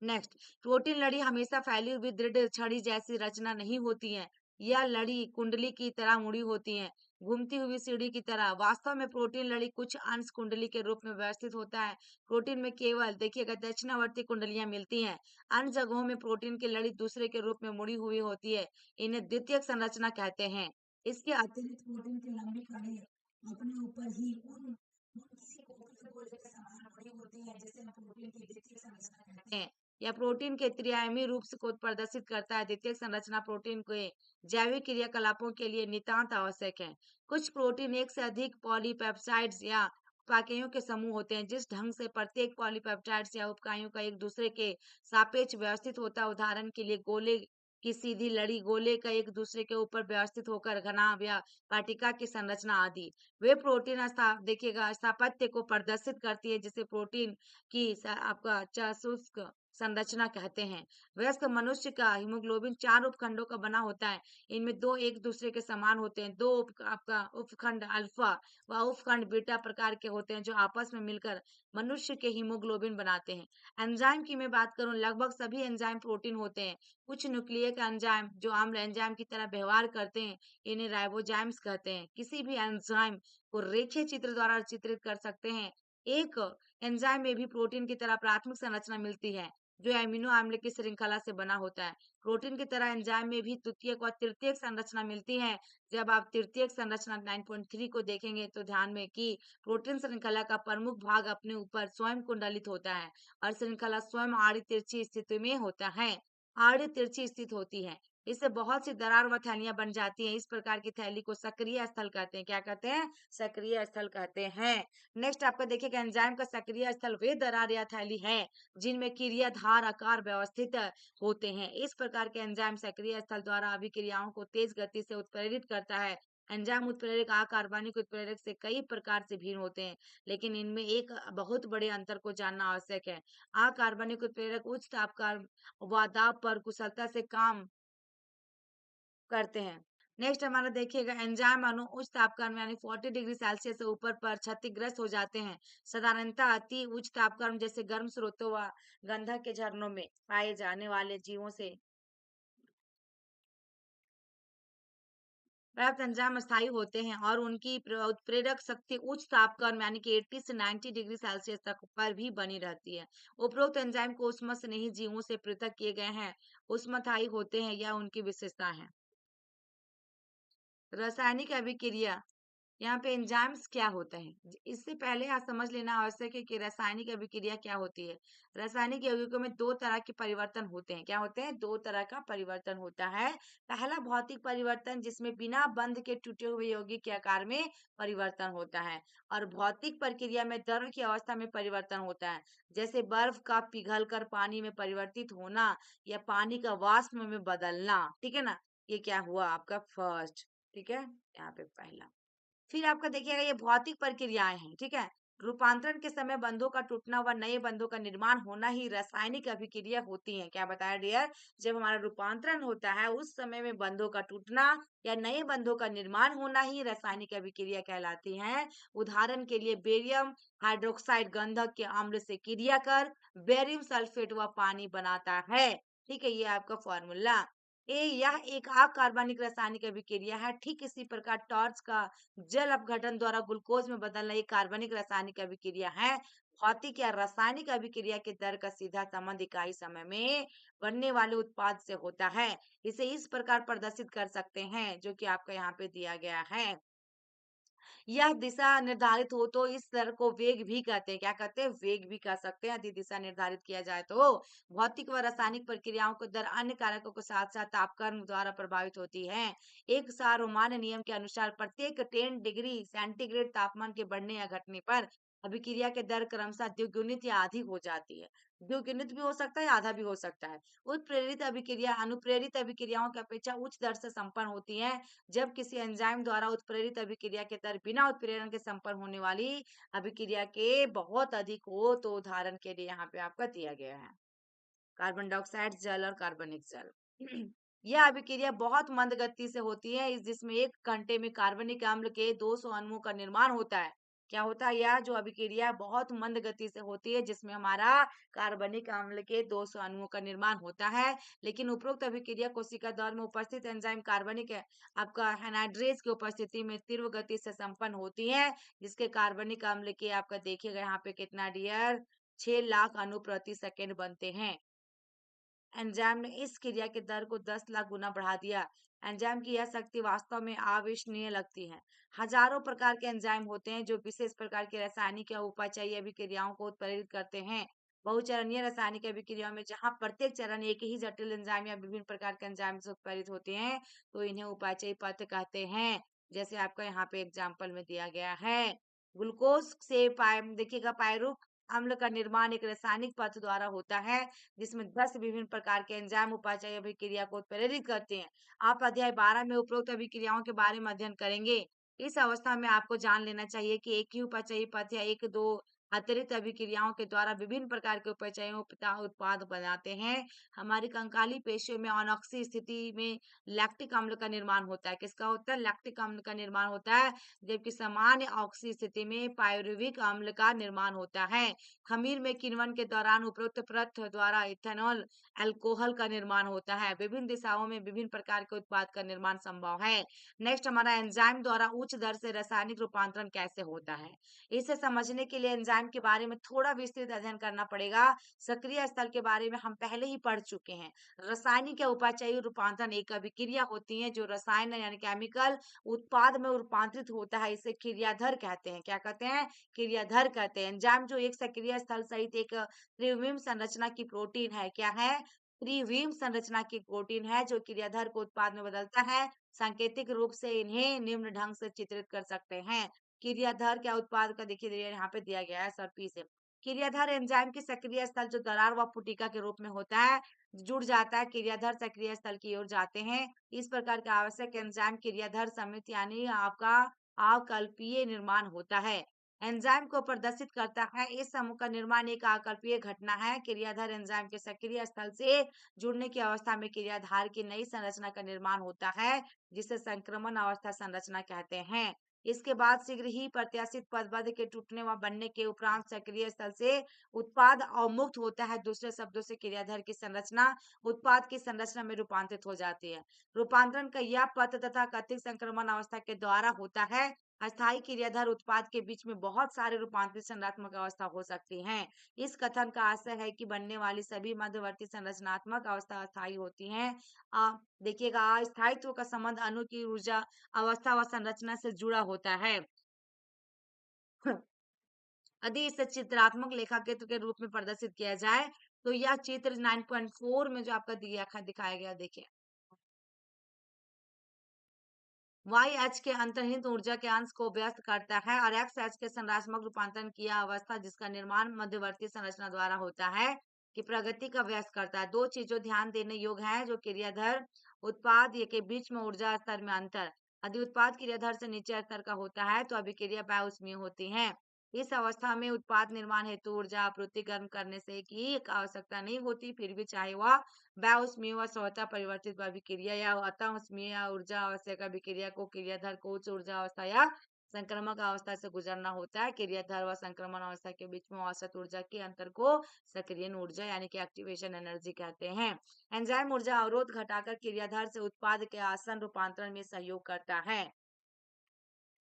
नेक्स्ट, प्रोटीन लड़ी हमेशा फैली हुई दृढ़ छड़ी जैसी रचना नहीं होती है। यह लड़ी कुंडली की तरह मुड़ी होती है, घूमती हुई सीढ़ी की तरह। वास्तव में प्रोटीन लड़ी कुछ अंश कुंडली के रूप में व्यवस्थित होता है। प्रोटीन में केवल देखिएगा दक्षिणावर्ती कुंडलियां मिलती हैं। अन्य जगहों में प्रोटीन की लड़ी दूसरे के रूप में मुड़ी हुई होती है। इन्हें द्वितीयक संरचना कहते हैं। इसके अतिरिक्त प्रोटीन की लंबी कड़ी अपने ऊपर ही उन किसी खोखले गोले के समान मुड़ी होती है, जिसे हम प्रोटीन की द्वितीयक संरचना कहते हैं। या प्रोटीन के त्रिआयामी रूप से को प्रदर्शित करता है। द्वितीयक संरचना प्रोटीन के जैविक क्रियाकलापों के लिए नितांत आवश्यक है। कुछ प्रोटीन एक से अधिक पॉलीपेप्टाइड्स या उपइकाइयों के समूह होते हैं। जिस ढंग से प्रत्येक पॉलीपेप्टाइड्स या उपइकाइयों का एक दूसरे के सापेक्ष व्यवस्थित होता है, उदाहरण के लिए गोले की सीधी लड़ी, गोले का एक दूसरे के ऊपर व्यवस्थित होकर घनाभ या पाटिका की संरचना आदि। वे प्रोटीन देखिएगा स्थापत्य को प्रदर्शित करती है, जिसे प्रोटीन की आपका चयासुष्क संरचना कहते हैं। वयस्क मनुष्य का हीमोग्लोबिन 4 उपखंडों का बना होता है। इनमें 2 एक दूसरे के समान होते हैं। 2 आपका उपखंड अल्फा व उपखंड बीटा प्रकार के होते हैं, जो आपस में मिलकर मनुष्य के हीमोग्लोबिन बनाते हैं। एंजाइम की मैं बात करूं, लगभग सभी एंजाइम प्रोटीन होते हैं। कुछ न्यूक्लियक एंजाइम जो अम्ल एंजाइम की तरह व्यवहार करते हैं, इन्हें राइबोजाइम्स कहते हैं। किसी भी एंजाइम को रेखीय चित्र द्वारा चित्रित कर सकते हैं। एक एंजाइम में भी प्रोटीन की तरह प्राथमिक संरचना मिलती है, जो अमीनो अम्ल की श्रृंखला से बना होता है। प्रोटीन की तरह एंजाइम में भी द्वितीयक और तृतीयक संरचना मिलती है। जब आप तृतीयक संरचना 9.3 को देखेंगे, तो ध्यान में कि प्रोटीन श्रृंखला का प्रमुख भाग अपने ऊपर स्वयं कुंडलित होता है, और श्रृंखला स्वयं आड़ी तिरछी स्थिति में होता है, आड़ी तिरछी स्थित होती है। इससे बहुत सी दरार व थैलियां बन जाती हैं। इस प्रकार की थैली को सक्रिय स्थल कहते हैं। क्या कहते हैं? सक्रिय स्थल कहते हैं। नेक्स्ट आपका देखिएगा, एंजाइम का सक्रिय स्थल वे दरार या थैली है जिनमें क्रियाधार आकार व्यवस्थित होते हैं। इस प्रकार के एंजाइम सक्रिय स्थल द्वारा अभिक्रियाओं को तेज गति से उत्प्रेरित करता है। एंजाइम उत्प्रेरक अकार्बनिक उत्प्रेरक से कई प्रकार से भिन्न होते हैं, लेकिन इनमें एक बहुत बड़े अंतर को जानना आवश्यक है। अकार्बनिक उत्प्रेरक उच्च तापमान व दाब पर कुशलता से काम करते हैं। नेक्स्ट हमारा देखिएगा, एंजाइम अणु उच्च तापमान यानी 40 डिग्री सेल्सियस से ऊपर पर क्षतिग्रस्त हो जाते हैं। साधारणतः अति उच्च तापमान जैसे गर्म स्रोतों व गंधक के झरनों में पाए जाने वाले जीवों से प्राप्त एंजाइम अस्थायी होते हैं, और उनकी उत्प्रेरक शक्ति उच्च तापमान यानी कि 80 से 90 डिग्री सेल्सियस तक पर भी बनी रहती है। उपरोक्त एंजाइम को ऊष्मस्नेही जीवों से पृथक किए गए हैं, ऊष्मस्थायी होते हैं, या उनकी विशेषता है। रासायनिक अभिक्रिया, यहाँ पे एंजाइम्स क्या होता है? इससे पहले आप समझ लेना आवश्यक है कि रासायनिक अभिक्रिया क्या होती है। रासायनिक यौगिकों में 2 तरह के परिवर्तन होते हैं। क्या होते हैं? 2 तरह का परिवर्तन होता है। पहला भौतिक परिवर्तन, जिसमें बिना बंध के टूटे हुए यौगिक के आकार में परिवर्तन होता है, और भौतिक प्रक्रिया में द्रव की अवस्था में परिवर्तन होता है, जैसे बर्फ का पिघलकर पानी में परिवर्तित होना या पानी का वाष्प में बदलना। ठीक है ना? ये क्या हुआ आपका फर्स्ट। ठीक है, यहाँ पे पहला। फिर आपका देखिएगा, ये भौतिक प्रक्रियाएं हैं। ठीक है, रूपांतरण के समय बंधों का टूटना व नए बंधों का निर्माण होना ही रासायनिक अभिक्रिया होती है। क्या बताया डियर? जब हमारा रूपांतरण होता है उस समय में बंधों का टूटना या नए बंधों का निर्माण होना ही रासायनिक अभिक्रिया कहलाती है। उदाहरण के लिए बेरियम हाइड्रोक्साइड गंधक के अम्ल से क्रिया कर बेरियम सल्फेट व पानी बनाता है। ठीक है, ये आपका फॉर्मूला। यह एक अकार्बनिक रासायनिक अभिक्रिया है। ठीक इसी प्रकार टॉर्च का जल अपघटन द्वारा ग्लूकोज में बदलना एक कार्बनिक रासायनिक अभिक्रिया है। भौतिक या रासायनिक अभिक्रिया के दर का सीधा संबंध इकाई समय में बनने वाले उत्पाद से होता है। इसे इस प्रकार प्रदर्शित कर सकते हैं, जो कि आपका यहाँ पे दिया गया है। यह दिशा निर्धारित हो तो इस दर को वेग भी कहते हैं। क्या कहते हैं? वेग भी कह सकते हैं यदि दिशा निर्धारित किया जाए तो। भौतिक व रासायनिक प्रक्रियाओं को दर अन्य कारकों के साथ साथ तापक्रम द्वारा प्रभावित होती है। एक सार्वमान्य नियम के अनुसार प्रत्येक 10 डिग्री सेंटीग्रेड तापमान के बढ़ने या घटने पर अभिक्रिया के दर क्रमशः द्विगुणित या अधिक हो जाती है। द्विगुणित भी हो सकता है, आधा भी हो सकता है। उत्प्रेरित अभिक्रिया अनुप्रेरित अभिक्रियाओं की अपेक्षा उच्च दर से संपन्न होती है। जब किसी एंजाइम द्वारा उत्प्रेरित अभिक्रिया के दर बिना उत्प्रेरण के संपन्न होने वाली अभिक्रिया के बहुत अधिक हो, तो उदाहरण के लिए यहाँ पे आपका दिया गया है कार्बन डाइऑक्साइड जल और कार्बनिक जल। यह अभिक्रिया बहुत मंद गति से होती है, इस जिसमें 1 घंटे में कार्बनिक अम्ल के 200 अणुओं का निर्माण होता है। क्या होता है? यह जो अभिक्रिया बहुत मंद गति से होती है, जिसमें हमारा कार्बनिक अम्ल के 200 अणुओं का निर्माण होता है। लेकिन उपरोक्त अभिक्रिया कोशिका दौर में उपस्थित एंजाइम कार्बनिक आपका एनाइड्रेज की उपस्थिति में तीव्र गति से संपन्न होती है, जिसके कार्बनिक अम्ल के आपका देखिएगा यहाँ पे कितना डियर 6 लाख अणु प्रति सेकेंड बनते हैं। एंजाइम ने इस क्रिया के दर को 10 लाख गुना बढ़ा दिया। एंजाइम की यह शक्ति वास्तव में अविश्वसनीय लगती है। हजारों प्रकार के एंजाइम होते हैं जो विशेष प्रकार के रासायनिक या उपापचयी अभिक्रियाओं को उत्प्रेरित करते हैं। बहुचरणीय रासायनिक अभिक्रियाओं में जहां प्रत्येक चरण एक ही जटिल एंजाइम या विभिन्न प्रकार के एंजाइम से उत्प्रेरित होते हैं, तो इन्हें उपापचयी पथ कहते हैं। जैसे आपका यहाँ पे एग्जाम्पल में दिया गया है। ग्लूकोज से देखिएगा पायरुक अम्ल का निर्माण एक रासायनिक पथ द्वारा होता है, जिसमें 10 विभिन्न प्रकार के एंजाइम उपापचयी अभिक्रिया को प्रेरित करते हैं। आप अध्याय 12 में उपरोक्त अभिक्रियाओं के बारे में अध्ययन करेंगे। इस अवस्था में आपको जान लेना चाहिए कि एक ही उपापचयी पथ या एक दो अतिरिक्त अभिक्रियाओं के द्वारा विभिन्न प्रकार के उपापचयी उत्पाद बनाते हैं। हमारी कंकाली पेशियों में अनॉक्सी स्थिति में लैक्टिक अम्ल का निर्माण होता है। किसका होता है? लैक्टिक अम्ल का निर्माण होता है, जबकि सामान्य ऑक्सी स्थिति में पायरुविक अम्ल का निर्माण होता है। खमीर में किण्वन के दौरान उपरोक्त पथ द्वारा इथेनॉल अल्कोहल का निर्माण होता है। विभिन्न दिशाओं में विभिन्न प्रकार के उत्पाद का निर्माण संभव है। नेक्स्ट हमारा एंजाइम द्वारा उच्च दर से रासायनिक रूपांतरण कैसे होता है। इसे समझने के लिए एंजाइम के बारे में थोड़ा विस्तृत अध्ययन करना पड़ेगा। सक्रिय स्थल के बारे में हम पहले ही पढ़ चुके हैं। रासायनिक या उपापचयी रूपांतरण एक अभिक्रिया होती है जो रसायन यानी केमिकल उत्पाद में रूपांतरित होता है। इसे क्रियाधर कहते हैं। क्या कहते हैं? क्रियाधर कहते हैं। एंजाइम जो एक सक्रिय स्थल सहित एक त्रिविम संरचना की प्रोटीन है। क्या है? त्रिविम संरचना की प्रोटीन है जो क्रियाधर को उत्पाद में बदलता है। सांकेतिक रूप से इन्हें निम्न ढंग से चित्रित कर सकते हैं। क्रियाधर क्या उत्पाद का देखिए यहाँ पे दिया गया है सर्पी से। क्रियाधर एंजाइम की सक्रिय स्थल जो दरार व पुटिका के रूप में होता है, जुड़ जाता है, क्रियाधर सक्रिय स्थल की ओर जाते हैं। इस प्रकार का आवश्यक एंजाइम क्रियाधर समित यानी आपका अकल्पीय निर्माण होता है। एंजाइम को प्रदर्शित करता है। इस समूह का निर्माण एक अकल्पीय घटना है। क्रियाधर एंजाइम के सक्रिय स्थल से जुड़ने की अवस्था में क्रियाधार की नई संरचना का निर्माण होता है, जिसे संक्रमण अवस्था संरचना कहते हैं। इसके बाद शीघ्र ही प्रत्याशित पदबद्ध के टूटने व बनने के उपरांत सक्रिय स्थल से उत्पाद अवमुक्त होता है। दूसरे शब्दों से क्रियाधर की संरचना उत्पाद की संरचना में रूपांतरित हो जाती है। रूपांतरण का यह पथ तथा कथित संक्रमण अवस्था के द्वारा होता है। अस्थायी क्रियाधर उत्पाद के बीच में बहुत सारे रूपांतरित संरचनात्मक अवस्था हो सकती हैं। इस कथन का आशय है कि बनने वाली सभी मध्यवर्ती संरचनात्मक अवस्था अस्थायी होती हैं। देखिएगा अस्थायित्व का संबंध अणु की ऊर्जा अवस्था व संरचना से जुड़ा होता है। यदि इसे चित्रात्मक लेखाचित्र के रूप में प्रदर्शित किया जाए तो यह चित्र 9.4 में जो आपका दिखाया गया देखिए। वाई एच के अंतर्निहित ऊर्जा के अंश को व्यस्त करता है और एक्स एच के संरचनात्मक रूपांतरण की यह अवस्था जिसका निर्माण मध्यवर्ती संरचना द्वारा होता है कि प्रगति का व्यस्त करता है। दो चीजों ध्यान देने योग्य है जो क्रियाधर उत्पाद के बीच में ऊर्जा स्तर में अंतर। यदि उत्पाद क्रियाधर से नीचे स्तर का होता है तो अभिक्रिया बाउष्मीय होती है। इस अवस्था में उत्पाद निर्माण हेतु ऊर्जा आपूर्तिकरण करने से की आवश्यकता नहीं होती, फिर भी चाहे वह व्याउष्मीय व स्वतः परिवर्तित अभिक्रिया या अतःउष्मीय या ऊर्जा आवश्यक अभिक्रिया को क्रियाधार को उच्च ऊर्जा अवस्था या संक्रमक अवस्था से गुजरना होता है। क्रियाधार व संक्रमण अवस्था के बीच में औसत ऊर्जा के अंतर को सक्रियण ऊर्जा यानी कि एक्टिवेशन एनर्जी कहते हैं। एंजाइम ऊर्जा अवरोध घटाकर क्रियाधार से उत्पाद के आसन रूपांतरण में सहयोग करता है।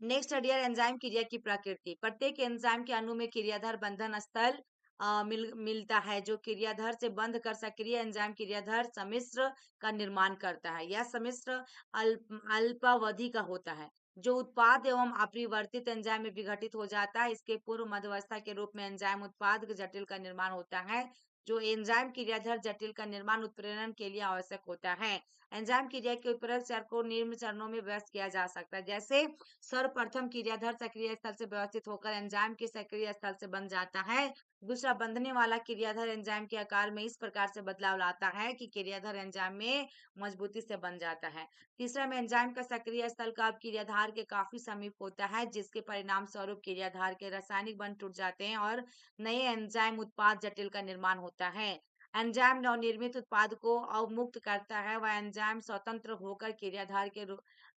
नेक्स्ट स्टडी है एंजाइम क्रिया की प्रकृति। प्रत्येक एंजाइम के अणु में क्रियाधार बंधन स्थल मिलता है जो क्रियाधार से बंध कर सक्रिय एंजाइम क्रियाधार सम्मिश्र का निर्माण करता है। यह सम्मिश्र अल्पावधि का होता है जो उत्पाद एवं अपरिवर्तित एंजाइम में विघटित हो जाता है। इसके पूर्व मध्यवस्था के रूप में एंजाइम उत्पाद जटिल का निर्माण होता है जो एंजाइम क्रियाधार जटिल का निर्माण उत्प्रेरण के लिए आवश्यक होता है। एंजाइम क्रिया के उत्प्रेरक चर को निम्न चरणों में व्यक्त किया जा सकता है, जैसे सर्वप्रथम क्रियाधार सक्रिय स्थल से व्यवस्थित होकर एंजाइम के सक्रिय स्थल से बन जाता है। दूसरा, बंधने वाला क्रियाधार एंजाइम के आकार में इस प्रकार से बदलाव लाता है कि क्रियाधार एंजाइम में मजबूती से बन जाता है। तीसरा में एंजाइम का सक्रिय स्थल का क्रियाधार के काफी समीप होता है जिसके परिणाम स्वरूप क्रियाधार के रासायनिक बंध टूट जाते हैं और नए एंजाइम उत्पाद जटिल का निर्माण होता है। एंजाइम नवनिर्मित उत्पाद को अवमुक्त करता है। वह एंजाइम स्वतंत्र होकर क्रियाधार के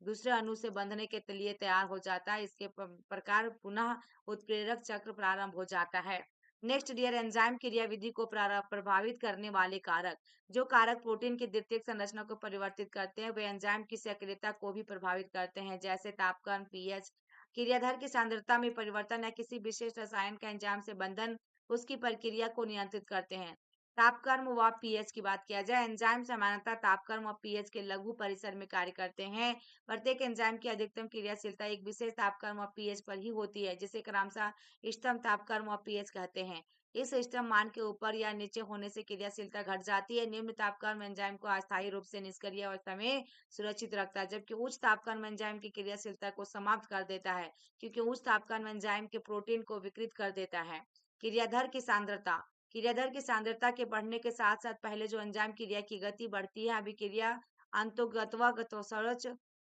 दूसरे अणु से बंधने के लिए तैयार हो जाता है। इसके प्रकार पुनः उत्प्रेरक चक्र प्रारंभ हो जाता है। नेक्स्ट डियर एंजाइम क्रियाविधि को प्रभावित करने वाले कारक। जो कारक प्रोटीन की द्वितीयक संरचना को परिवर्तित करते हैं वे एंजाइम की सक्रियता को भी प्रभावित करते हैं, जैसे तापमान, पीएच, क्रियाधार की सांद्रता में परिवर्तन या किसी विशेष रसायन का एंजाइम से बंधन उसकी प्रक्रिया को नियंत्रित करते हैं। तापक्रम व पीएच की बात किया जाए, एंजाइम सामान्यतः तापक्रम और पीएच के लघु परिसर में कार्य करते हैं। प्रत्येक एंजाइम की अधिकतम क्रियाशीलता एक विशेष तापक्रम और पीएच पर ही होती है, जिसे क्रमशः इष्टतम तापक्रम और पीएच कहते हैं। इस इष्टतम मान के ऊपर या नीचे होने से क्रियाशीलता घट जाती है। निम्न तापक्रम एंजाइम को अस्थायी रूप से निष्क्रिय अवस्था में सुरक्षित रखता है, जबकि उच्च तापक्रम एंजाइम की क्रियाशीलता को समाप्त कर देता है, क्योंकि उच्च तापक्रम एंजाइम के प्रोटीन को विकृत कर देता है। क्रियाधार की सांद्रता। क्रियाधार की सांद्रता के बढ़ने के साथ साथ पहले जो एंजाइम क्रिया की गति बढ़ती है, अभिक्रिया अंतोगत्वा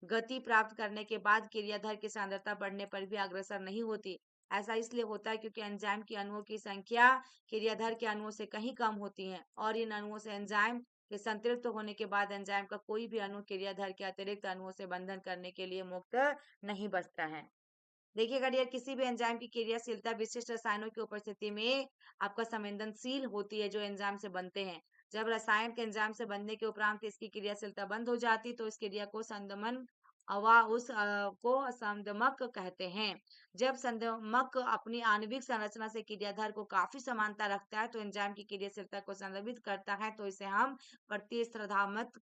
गति प्राप्त करने के बाद क्रियाधार की सांद्रता बढ़ने पर भी अग्रसर नहीं होती। ऐसा इसलिए होता है क्योंकि एंजाइम के अणुओं की संख्या क्रियाधार के अणुओं से कहीं कम होती है और इन अणुओं से एंजाइम के संतृप्त होने के बाद एंजाइम का कोई भी अणु क्रियाधार के अतिरिक्त अणुओं से बंधन करने के लिए मुक्त नहीं बचता है। देखिएगा डियर, किसी भी एंजाइम की क्रियाशीलता विशिष्ट रसायनों की उपस्थिति में आपका संवेदनशील होती है जो एंजाइम से बनते हैं। जब रसायन के एंजाइम से बनने के उपरांत इसकी क्रियाशीलता बंद हो जाती तो इस क्रिया को संदमन को संदमक कहते हैं। जब संदमक अपनी आणविक संरचना से क्रियाधार को काफी समानता रखता है तो एंजाइम की क्रियाशीलता को संदर्भित करता है, तो इसे हम प्रतिस्पर्धात्मक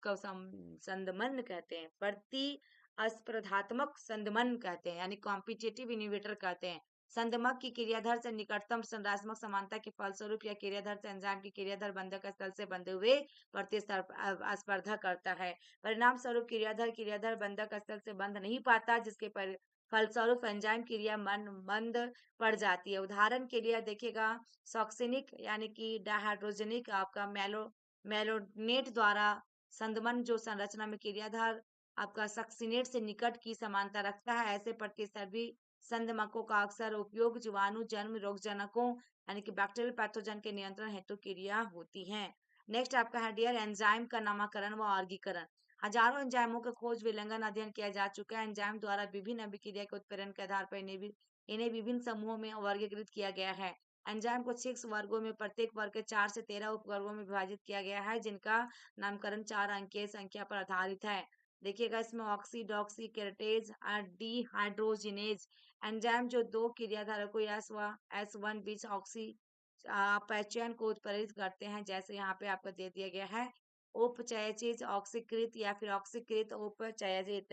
संदमन कहते हैं। अस्पर्धात्मक संदमन कहते हैं, यानी कॉम्पिटिटिव इन्हिबिटर कहते हैं। संदमक की क्रियाधार से निकटतम संरचनात्मक समानता के फलस्वरूप या क्रियाधार से एंजाइम की क्रियाधार बंधक स्थल से बंधे हुए प्रतिस्पर्धा करता है। परिणाम स्वरूप क्रियाधार क्रियाधार बंधक स्थल से बंध नहीं पाता, जिसके फलस्वरूप एंजाइम क्रिया मंद पड़ जाती है। उदाहरण के लिए देखिएगा, सॉक्सिनिक यानी कि डायहाइड्रोजनिक आपका मेलोनेट द्वारा संदमन जो संरचना में क्रियाधार आपका सक्सिनेट से निकट की समानता रखता है। ऐसे प्रतिस्पर्धी संदमकों का अक्सर उपयोग जीवाणु जन्म रोगजनकों यानी कि बैक्टीरियल पैथोजन के नियंत्रण हेतु क्रिया होती है। नेक्स्ट आपका है डियर एंजाइम का नामकरण व वर्गीकरण। हजारों एंजाइमों के खोज विलंघन अध्ययन किया जा चुका है। एंजाइम द्वारा विभिन्न अभिक्रिया के उत्प्रेरण के आधार पर इन्हें विभिन्न समूहों में वर्गीकृत किया गया है। एंजाइम को 6 वर्गों में, प्रत्येक वर्ग के 4 से 13 उपवर्गों में विभाजित किया गया है, जिनका नामकरण 4 अंकीय संख्या पर आधारित है। देखिएगा, इसमें ऑक्सी डॉक्सी केरेटेज डिहाइड्रोजिनेज एंजाइम जो दो क्रियाधारकों S1 बीच ऑक्सी पैचयन को उत्प्रेरित करते हैं, जैसे यहाँ पे आपको दे दिया गया है उपचयचित ऑक्सीकृत या फिर ऑक्सीकृत उपचयचित।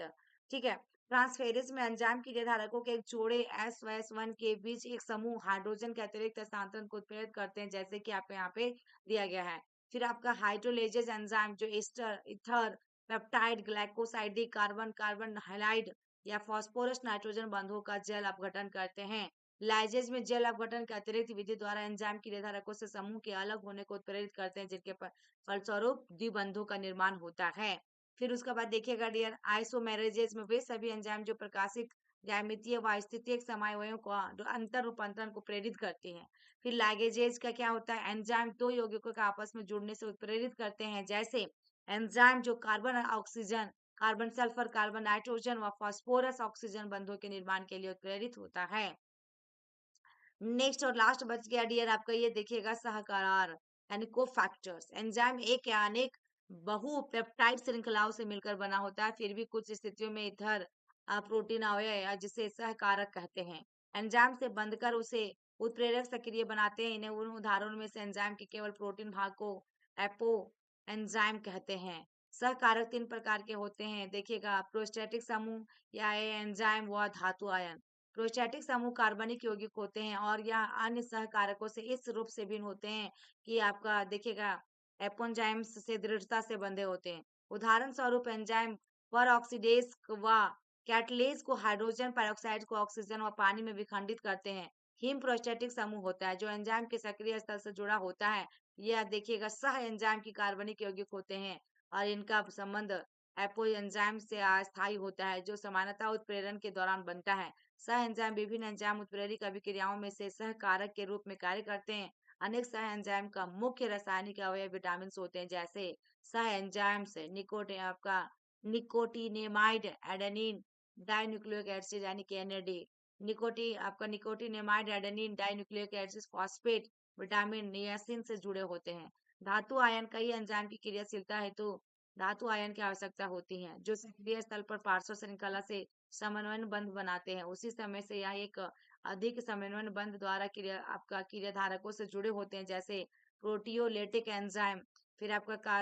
ठीक है। ट्रांसफेरेज में एंजाइम क्रियाधारकों के एक जोड़े S1 के बीच एक समूह हाइड्रोजन के अतिरिक्त हस्तांतरण को उत्प्रेरित करते हैं, जैसे कि आपको यहाँ पे दिया गया है। फिर आपका हाइड्रोलेजेज एंजाइम जो ester ether peptide glycosidic carbon carbon halide या फास्फोरस नाइट्रोजन बंधों का जल अपघटन करते हैं। लाइजेज में जल अपघटन के अतिरिक्त विधि द्वारा एंजाइम क्रियाधारकों से समूह के अलग होने को उत्प्रेरित करते हैं, जिनके फलस्वरूप द्विबंधों का निर्माण होता है। फिर उसके बाद देखिएगा डियर, आइसोमेरेजेज में वे सभी एंजाइम जो प्रकाशिक ज्यामितीय व स्थितिक समावयवों का अंतर रूपांतरण को प्रेरित करती है। फिर लैगेजेज का क्या होता है, एंजाइम दो यौगिकों का आपस में जुड़ने से उत्प्रेरित करते हैं, जैसे एंजाइम जो कार्बन और oxygen, carbon sulphur, carbon nitrogen व फास्फोरस ऑक्सीजन बंधों के निर्माण के लिए उत्प्रेरित होता है। नेक्स्ट और लास्ट बच गया डियर आपका, ये देखिएगा सहकारार यानी कोफैक्टर्स। एंजाइम एक या अनेक बहु पेप्टाइड श्रृंखलाओं से मिलकर बना होता है, फिर भी कुछ स्थितियों में इधर प्रोटीन अवयव या जिसे सहकारक कहते हैं एंजाइम से बंधकर उसे उत्प्रेरक सक्रिय बनाते हैं। इन्हें उन उदाहरणों में से एंजाइम के केवल प्रोटीन भाग को एपो एंजाइम कहते हैं। सहकारक तीन प्रकार के होते हैं, देखिएगा प्रोस्टैटिक समूह या एंजाइम व धातु आयन। प्रोस्टैटिक समूह कार्बनिक यौगिक होते हैं और यह अन्य सहकारकों से इस रूप से भिन्न होते हैं कि आपका देखिएगा एपोन्जाइम्स से दृढ़ता से बंधे होते हैं। उदाहरण स्वरूप एंजाइम पर ऑक्सीडेज व कैटलेज को हाइड्रोजन पेरोक्साइड को ऑक्सीजन व पानी में विखंडित करते हैं। हिम प्रोस्टैटिक समूह होता है जो एंजाइम के सक्रिय स्थल से जुड़ा होता है। यह देखिएगा सह एंजाइम की कार्बनिक यौगिक होते हैं और इनका संबंध एपो एंजाइम से अस्थायी होता है जो समानता उत्प्रेरण के दौरान बनता है। सह एंजाइम विभिन्न एंजाइम उत्प्रेरक अभिक्रियाओं में से सहकारक के रूप में कार्य करते हैं। अनेक सह एंजाइम का मुख्य रासायनिक अवयव विटामिन होते हैं, जैसे सह एंजाइम से निकोटिनेमाइड एडेनिन डाइन्यूक्लियोइक एसिड यानी कि NAD, nicotinamide adenine dinucleotide acid phosphate vitamin niacin से जुड़े होते हैं। धातु आयन कई एंजाइम की क्रियाशीलता हेतु धातु आयन की आवश्यकता होती है जो सक्रिय स्थल पर पार्श्व श्रृंखला से समन्वय बंध बनाते हैं। उसी समय से यह एक अधिक समन्वय बंध द्वारा आपका क्रियाधारकों से जुड़े होते हैं, जैसे प्रोटियोलेटिक एंजाइम। फिर आपका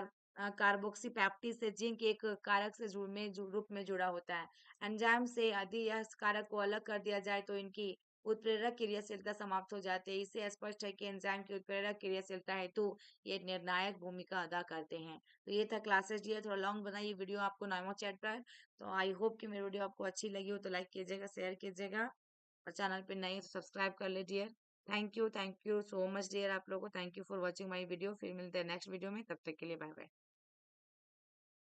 कार्बोक्सी पैप्टिड से जिंक एक कारक से रूप में जुड़ा होता है। एंजाइम से यदि यह कारक को अलग कर दिया जाए तो इनकी उत्प्रेरक क्रियाशीलता समाप्त हो जाती है। इससे स्पष्ट है कि एंजाइम की उत्प्रेरक क्रियाशीलता हेतु ये निर्णायक भूमिका अदा करते हैं। तो ये था क्लासेस डियर, थोड़ा लॉन्ग बना ये वीडियो आपको नाइमो चैप्टर। तो आई होप कि मेरी वीडियो आपको अच्छी लगी हो तो लाइक कीजिएगा, शेयर कीजिएगा और चैनल पे नए तो सब्सक्राइब कर लीजिए। Thank you so much dear आप लोगों को। Thank you for watching my video. फिर मिलते हैं नेक्स्ट वीडियो में, तब तक के लिए बाय बाय।